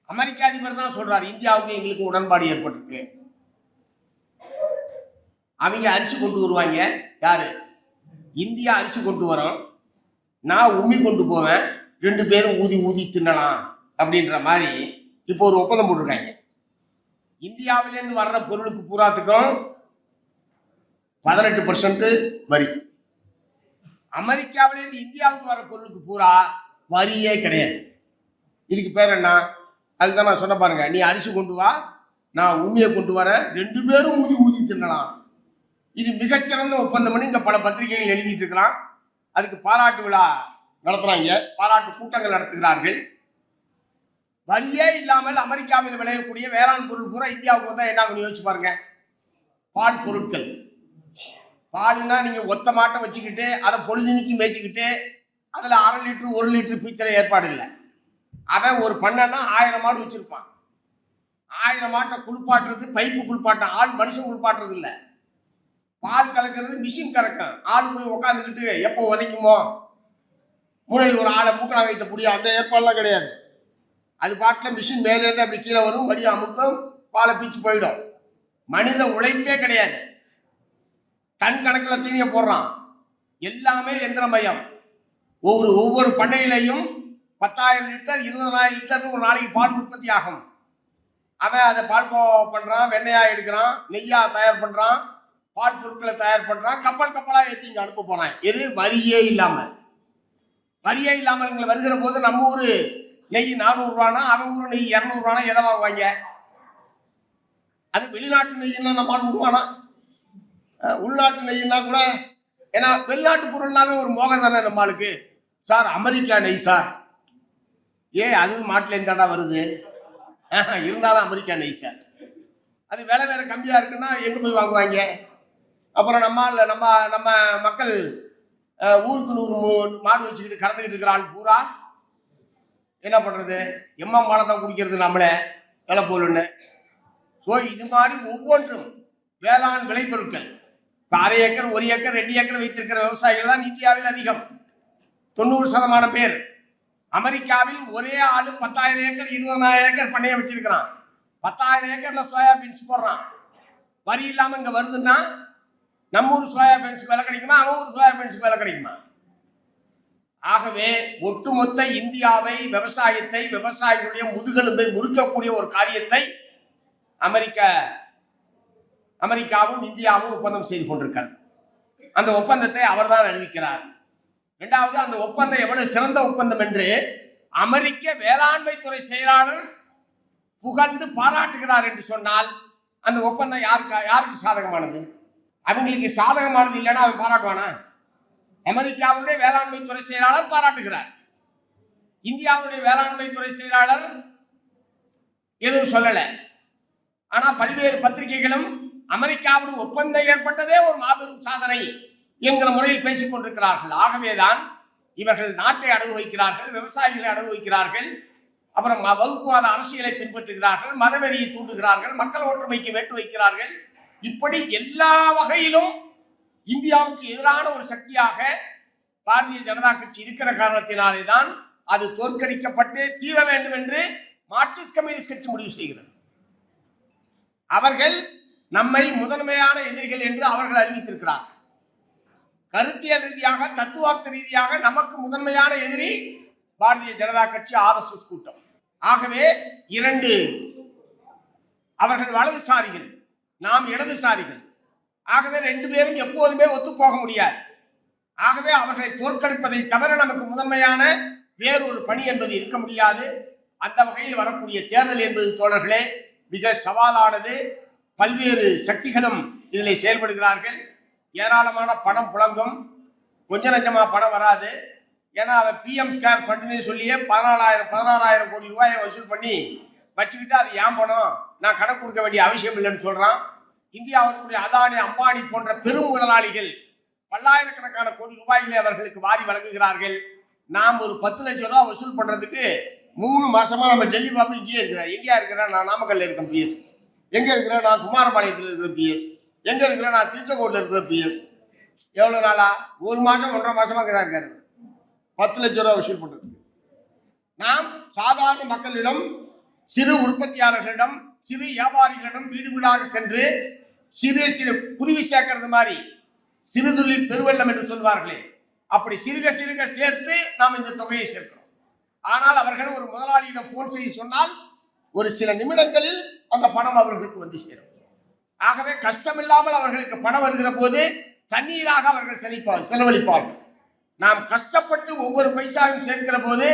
அமெரிக்க அதிபர் தான் சொல்றாரு இந்தியாவுக்கும் எங்களுக்கு உடன்பாடு ஏற்பட்டிருக்கு. அவங்க அரிசி கொண்டு வருவாங்க. யாரு? இந்தியா அரிசி கொண்டு வரோம், நான் உமி கொண்டு போவேன், 2 பேரும் ஊதி ஊதி தின்னலாம் அப்படின்ற மாதிரி இப்போ ஒரு ஒப்பந்தம் போட்டிருக்காங்க. இந்தியாவிலேருந்து வர்ற பொருளுக்கு பூராத்துக்கும் 18% வரி. அமெரிக்காவிலேருந்து இந்தியாவுக்கு வர பொருளுக்கு பூரா வரியே கிடையாது. இதுக்கு பேர் என்ன? அதுதான் நான் சொன்ன பாருங்க, நீ அரிசி கொண்டு வா, நான் உண்மையை கொண்டு வரேன், 2 பேரும் ஊதி ஊதி தின்னலாம். இது மிகச்சிறந்த ஒப்பந்தம் பண்ணி இங்க பல பத்திரிகைகள் எழுதிட்டு இருக்கலாம். அதுக்கு பாராட்டு விழா நடத்துறாங்க, பாராட்டு கூட்டங்கள் நடத்துகிறார்கள். வரியே இல்லாமல் அமெரிக்காவில் விளையக்கூடிய வேளாண் பொருள் பூரா இந்தியாவுக்கு வந்தா என்ன பண்ணி யோசிச்சு பாருங்க. பால் பொருட்கள், பாலுன்னா நீங்க ஒத்த மாட்டை வச்சுக்கிட்டு அதை பொழுதுனிக்கு மேய்ச்சிக்கிட்டு அதுல 1/2 லிட்டர் 1 லிட்டர் பீச்சரை ஏற்பாடு இல்லை. அவன் ஒரு பண்ணனா 1000 மாடு வச்சிருப்பான். 1000 மாட்டை குளிப்பாட்டுறது பைப்பு குளிப்பாட்டம், ஆள் மனுஷன் குளிப்பாட்டுறது இல்லை. பால் கலக்கிறது மிஷின் கறக்கும். ஆள் போய் உட்காந்துக்கிட்டு எப்போ உதைக்குமோ முன்னாடி ஒரு ஆளை மூக்கலாங்கத்தை புடியும், அந்த ஏற்பாடுலாம் கிடையாது. அது பாட்டில் மிஷின் மேலேருந்து அப்படி கீழே வரும், மடி அமுக்கும், பாலை பீச்சு போயிடும். மனித உழைப்பே கிடையாது. டன் கணக்கில் தீனிய போடுறான். எல்லாமே எந்திரமயம். ஒவ்வொரு பண்ணையிலையும் 10,000 லிட்டர் 20,000 லிட்டர் ஒரு நாளைக்கு பால் உற்பத்தி ஆகும். அவன் அதை பால் பண்றான், வெண்ணையா எடுக்கிறான், நெய்யா தயார் பண்றான், பால் பொருட்களை தயார் பண்றான், கப்பலா ஏற்றி இங்க அனுப்ப போறான். எது? வரியே இல்லாமல். வரியே இல்லாமல் இங்க வருகிற போது நம்ம ஊரு நெய் 400 ரூபானா அவன் ஊரு நெய் 200 ரூபானா எதை வாங்குவாங்க? அது வெளிநாட்டு நெய்னா நம்மால் விடுவானா? உள்நாட்டு நெய்னா கூட, ஏன்னா வெளிநாட்டு பொருள்னாவே ஒரு மோகம் தானே நம்மளுக்கு. சார் அமெரிக்கா நெய் சார், அதுவும் மாட்டிலேருந்து தாண்டா வருது, இருந்தாலும் அமெரிக்கா நைஸா. அது விலை வேற கம்மியா இருக்குன்னா எங்க போய் வாங்குவாங்க? அப்புறம் நம்ம நம்ம மக்கள் ஊருக்கு 100 மாடு வச்சுக்கிட்டு கறந்துக்கிட்டு இருக்கிற ஆள் பூரா என்ன பண்றது? மாலை தான் குடிக்கிறது நம்மளே விலை போலுன்னு. ஸோ இது மாதிரி ஒவ்வொன்றும் வேளாண் விளைபொருட்கள். இப்போ 1/2 ஏக்கர் 1 ஏக்கர் 2 ஏக்கர் வைத்திருக்கிற விவசாயிகள் தான் இந்தியாவில் அதிகம். 90% பேர். அமெரிக்காவில் ஒரே ஆளு 10,000 ஏக்கர் 20,000 ஏக்கர் பண்ணைய வச்சிருக்கிறான். 10,000 ஏக்கர்ல சோயாபீன்ஸ் போடுறான். வரி இல்லாம இங்க வருதுன்னா நம்ம ஊர் சோயாபீன்ஸுக்கு விலை கிடைக்குமா, அவன் ஊர் சோயாபீன்ஸுக்கு விலை கிடைக்குமா? ஆகவே ஒட்டுமொத்த இந்தியாவை, விவசாயத்தை, விவசாயிகளுடைய முதுகெலும்பை முறிக்கக்கூடிய ஒரு காரியத்தை அமெரிக்காவும் இந்தியாவும் ஒப்பந்தம் செய்து கொண்டிருக்கிறார். அந்த ஒப்பந்தத்தை அவர்தான் அறிவிக்கிறார். இரண்டாவது, அந்த ஒப்பந்தம் எவ்வளவு சிறந்த ஒப்பந்தம் என்று அமெரிக்க வேளாண்மை துறை செயலாளர் புகழ்ந்து பாராட்டுகிறார் என்று சொன்னால் அந்த ஒப்பந்தம் யாருக்கு சாதகமானது? அவங்களுக்கு சாதகமானது இல்லைன்னா அவன் பாராட்டுவானா? அமெரிக்காவுடைய வேளாண்மை துறை செயலாளர் பாராட்டுகிறார். இந்தியாவுடைய வேளாண்மை துறை செயலாளர் எதுவும் சொல்லல. ஆனா பல்வேறு பத்திரிகைகளும் அமெரிக்காவுடைய ஒப்பந்தம் ஏற்பட்டதே ஒரு மாபெரும் சாதனை என்கிற முறையில் பேசிக் கொண்டிருக்கிறார்கள். ஆகவேதான் இவர்கள் நாட்டை அடகு வைக்கிறார்கள், விவசாயிகளை அடகு வைக்கிறார்கள், அப்புறம் வகுப்புவாத அரசியலை பின்பற்றுகிறார்கள், மதவெறியை தூண்டுகிறார்கள், மக்கள் ஒற்றுமைக்கு வெட்டு வைக்கிறார்கள். இப்படி எல்லா வகையிலும் இந்தியாவுக்கு எதிரான ஒரு சக்தியாக பாரதிய ஜனதா கட்சி இருக்கிற காரணத்தினாலே தான் அது தோற்கடிக்கப்பட்டே தீர வேண்டும் என்று மார்க்சிஸ்ட் கம்யூனிஸ்ட் கட்சி முடிவு செய்கிறது. அவர்கள் நம்மை முதன்மையான எதிரிகள் என்று அவர்கள் அறிவித்திருக்கிறார்கள். கருத்தியல் ரீதியாக, தத்துவார்த்த ரீதியாக நமக்கு முதன்மையான எதிரி பாரதிய ஜனதா கட்சி, RSS கூட்டம். ஆகவே அவர்கள் வலதுசாரிகள், நாம் இடதுசாரிகள். ஆகவே 2 பேரும் எப்போதுமே ஒத்து போக முடியாது. ஆகவே அவர்களை தோற்கடிப்பதை தவிர நமக்கு முதன்மையான வேறொரு பணி என்பது இருக்க முடியாது. அந்த வகையில் வரக்கூடிய தேர்தல் என்பது தோழர்களே மிக சவாலானது. பல்வேறு சக்திகளும் இதில் செயல்படுகிறார்கள். ஏராளமான பணம் புழங்கும், கொஞ்சம் நஞ்சமா பணம் வராது. ஏன்னா அவன் PM ஸ்கேர் ஃபண்டுன்னு சொல்லியே 16,000 கோடி ரூபாயை வசூல் பண்ணி வச்சுக்கிட்டு அது ஏன் பணம், நான் கணக்கு கொடுக்க வேண்டிய அவசியம் இல்லைன்னு சொல்றான். இந்தியாவுடைய அதானி, அம்பானி போன்ற பெரும் முதலாளிகள் பல்லாயிரக்கணக்கான கோடி ரூபாய்களை அவர்களுக்கு வாரி வழங்குகிறார்கள். நாம் ஒரு 10 லட்சம் ரூபாய் வசூல் பண்றதுக்கு 3 மாசமா நம்ம டெல்லி பாபு இங்கேயே இருக்கிறேன். எங்கேயா இருக்கிறேன்? நான் நாமக்கல்ல இருக்கேன் PS. எங்க இருக்கிறேன்? நான் குமாரபாளையத்தில் இருக்கிற PS. எங்க இருக்கிறேன்? நான் திருச்செங்கோட்டில் இருக்கிற PS. எவ்வளவு நாளா? 1 மாசம் 1.5 மாசமா அங்கதான் இருக்காரு. 10 லட்சம் ரூபாய் வசூல் பண்றதுக்கு. நாம் சாதாரண மக்களிடம், சிறு உற்பத்தியாளர்களிடம், சிறு வியாபாரிகளிடம் வீடு வீடாக சென்று சிறு குருவி சேர்க்கிறது மாதிரி, சிறுதுள்ளி பெருவெள்ளம் என்று சொல்வார்களே, அப்படி சிறுக சிறுக சேர்த்து நாம் இந்த தொகையை சேர்க்கிறோம். ஆனால் அவர்கள் ஒரு முதலாளியிடம் போன் செய்து சொன்னால் ஒரு சில நிமிடங்களில் அந்த பணம் அவர்களுக்கு வந்து சேரும். ஆகவே கஷ்டமில்லாமல் அவர்களுக்கு பணம் வருகிற போது தண்ணீராக அவர்கள் செலவழிப்பார்கள். நாம் கஷ்டப்பட்டு ஒவ்வொரு பைசாவையும் சேர்க்கிற போது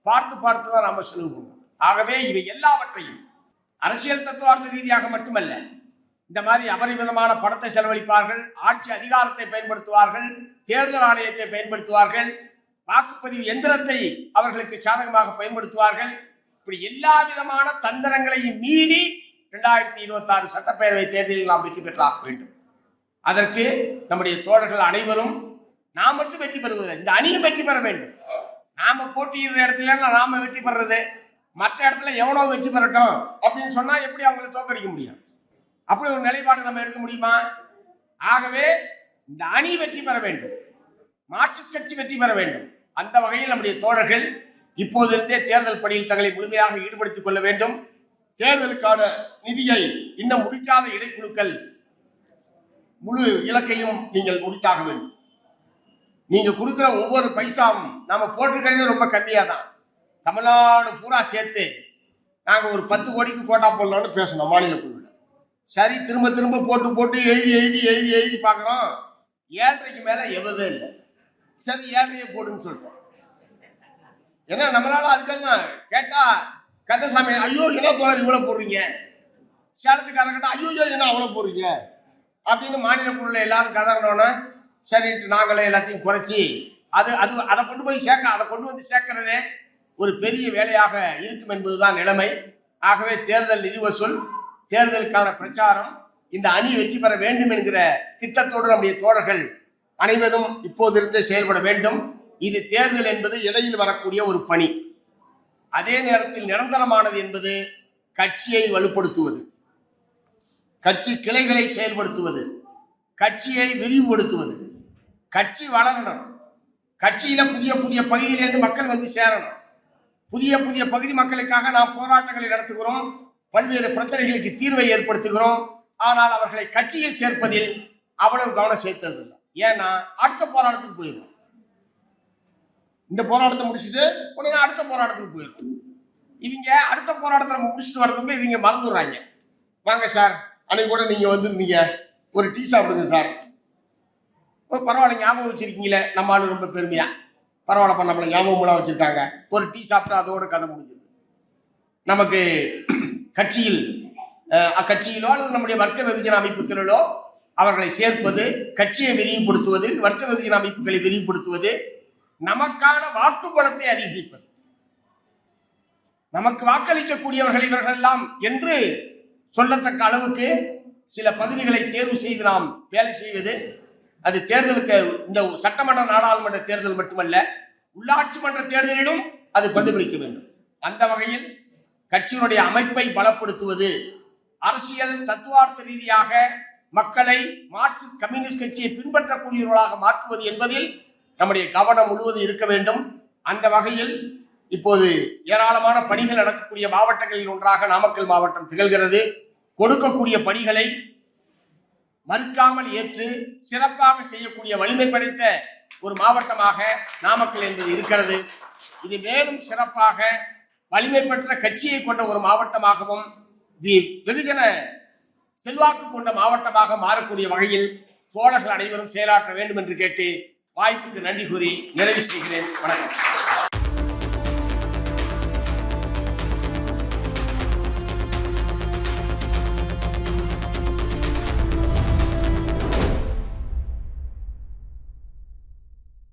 பார்த்து பார்த்து தான் நாம செலவு பண்ணுவோம். ஆகவே இவை எல்லாவற்றையும் அரசியல் தத்துவார்த்த ரீதியாக மட்டுமல்ல, இந்த மாதிரி அபரிமிதமான பணத்தை செலவழிப்பார்கள், ஆட்சி அதிகாரத்தை பயன்படுத்துவார்கள், தேர்தல் ஆணையத்தை பயன்படுத்துவார்கள், வாக்குப்பதிவு எந்திரத்தை அவர்களுக்கு சாதகமாக பயன்படுத்துவார்கள். இப்படி எல்லா விதமான தந்திரங்களையும் மீறி 2026 சட்டப்பேரவை தேர்தலில் நாம் வெற்றி பெற்றாக வேண்டும். அதற்கு நம்முடைய தோழர்கள் அனைவரும், நாம் மட்டும் வெற்றி பெறுவதில்லை, இந்த அணியும் வெற்றி பெற வேண்டும். நாம போட்டியிடுற இடத்துல நாம வெற்றி பெறது, மற்ற இடத்துல எவனோ வெற்றி பெறட்டும் அப்படின்னு சொன்னா எப்படி அவங்களை தோற்கடிக்க முடியும்? அப்படி ஒரு நிலைப்பாடு நம்ம எடுக்க முடியுமா? ஆகவே இந்த அணி வெற்றி பெற வேண்டும், மார்க்சிஸ்ட் கட்சி வெற்றி பெற வேண்டும். அந்த வகையில் நம்முடைய தோழர்கள் இப்போதிருந்தே தேர்தல் பணியில் தங்களை முழுமையாக ஈடுபடுத்திக் கொள்ள வேண்டும். தேர்தலுக்கான நிதியை இன்னும் முடிக்காத இடைக்குழுக்கள் முழு இலக்கையும் நீங்கள் முடித்தாக வேண்டும். நீங்க கொடுக்கிற ஒவ்வொரு பைசாவும் நாம போட்டிருக்கிறது ரொம்ப கம்மியா தான். தமிழ்நாடு பூரா சேர்த்து நாங்க ஒரு 10 கோடிக்கு கோட்டா போடலாம்னு பேசணும் மாநில குழுவில். சரி, திரும்ப திரும்ப போட்டு எழுதி பார்க்குறோம். 7.5 மேல எவ்வளவே இல்லை. சரி, 7.5 போடுன்னு சொல்லிட்டோம். ஏன்னா நம்மளால அதுக்கெல்லாம் கேட்டா கந்தசாமி, ஐயோ என்ன தோழர் இவ்வளவு போடுறீங்க, சேலத்துக்காரன் கேட்டா ஐயோ என்ன அவ்வளவு போடுறீங்க அப்படின்னு மாநில குழுல எல்லாரும் கதறனோன்னா சரின்ட்டு நாங்களே எல்லாத்தையும் குறைச்சி அதை கொண்டு வந்து சேர்க்கறதே ஒரு பெரிய வேலையாக இருக்கும் என்பதுதான் நிலைமை. ஆகவே தேர்தல் நிதி வசூல், தேர்தலுக்கான பிரச்சாரம், இந்த அணி வெற்றி பெற வேண்டும் என்கிற திட்டத்தோடு நம்முடைய தோழர்கள் அனைவரும் இப்போதிருந்து செயல்பட வேண்டும். இது தேர்தல் என்பது இடையில் வரக்கூடிய ஒரு பணி. அதே நேரத்தில் நிரந்தரமானது என்பது கட்சியை வலுப்படுத்துவது, கட்சி கிளைகளை செயல்படுத்துவது, கட்சியை விரிவுபடுத்துவது. கட்சி வளரணும், கட்சியில புதிய புதிய பகுதியிலிருந்து மக்கள் வந்து சேரணும். புதிய புதிய பகுதி மக்களுக்காக நாம் போராட்டங்களை நடத்துகிறோம், பல்வேறு பிரச்சனைகளுக்கு தீர்வை ஏற்படுத்துகிறோம். ஆனால் அவர்களை கட்சியில் சேர்ப்பதில் அவ்வளவு கவனம் செலுத்துறது இல்லை. ஏன்னா அடுத்த போராட்டத்துக்கு போயிடும். இந்த போராட்டத்தை முடிச்சுட்டு உடனே அடுத்த போராட்டத்துக்கு போயிடும். இவங்க அடுத்த போராட்டத்தை நம்ம முடிச்சுட்டு வர்றதுக்குள்ள இவங்க மறந்துடுறாங்க. வாங்க சார், அன்னைக்கு கூட நீங்க வந்துருந்தீங்க, ஒரு டீ சாப்பிடுங்க சார். பரவாயில்ல, ஞாபகம் வச்சிருக்கீங்களே, நம்ம ஆளு ரொம்ப பெருமையா, பரவாயில்லப்பா நம்மளை ஞாபகம்லாம் வச்சிருக்காங்க. ஒரு டீ சாப்பிட்டு அதோட கதை முடிஞ்சது. நமக்கு கட்சியில் அக்கட்சியிலோ அல்லது நம்முடைய வர்க்க வெகுஜன அமைப்புகளிலோ அவர்களை சேர்ப்பது, கட்சியை விரிவுபடுத்துவது, வர்க்க வெகுஜன அமைப்புகளை விரிவுபடுத்துவது, நமக்கான வாக்கு பலத்தை அதிகரிப்பது, நமக்கு வாக்களிக்கக்கூடியவர்கள் இவர்கள் எல்லாம் என்று சொல்லத்தக்க அளவுக்கு சில பகுதிகளை தேர்வு செய்து நாம் வேலை செய்வது, அது தேர்தலுக்கு இந்த சட்டமன்ற நாடாளுமன்ற தேர்தல் மட்டுமல்ல, உள்ளாட்சி மன்ற தேர்தலிலும் அது பிரதிபலிக்க வேண்டும். அந்த வகையில் கட்சியினுடைய அமைப்பை பலப்படுத்துவது, அரசியல் தத்துவார்த்த ரீதியாக மக்களை மார்க்சிஸ்ட் கம்யூனிஸ்ட் கட்சியை பின்பற்றக்கூடியவர்களாக மாற்றுவது என்பதில் நம்முடைய கவனம் முழுவதும் இருக்க வேண்டும். அந்த வகையில் இப்போது ஏராளமான பணிகள் நடக்கக்கூடிய மாவட்டங்களில் ஒன்றாக நாமக்கல் மாவட்டம் திகழ்கிறது. கொடுக்கக்கூடிய பணிகளை மறுக்காமல் ஏற்று சிறப்பாக செய்யக்கூடிய வலிமை படைத்த ஒரு மாவட்டமாக நாமக்கல் என்பது இருக்கிறது. இது மேலும் சிறப்பாக வலிமை பெற்ற கட்சியை கொண்ட ஒரு மாவட்டமாகவும் வெகுஜன செல்வாக்கு கொண்ட மாவட்டமாக மாறக்கூடிய வகையில் தோழர்கள் அனைவரும் செயலாற்ற வேண்டும் என்று கேட்டு வாய்ப்புக்கு நன்றி கூறி நிறைவு செய்கிறேன். வணக்கம்.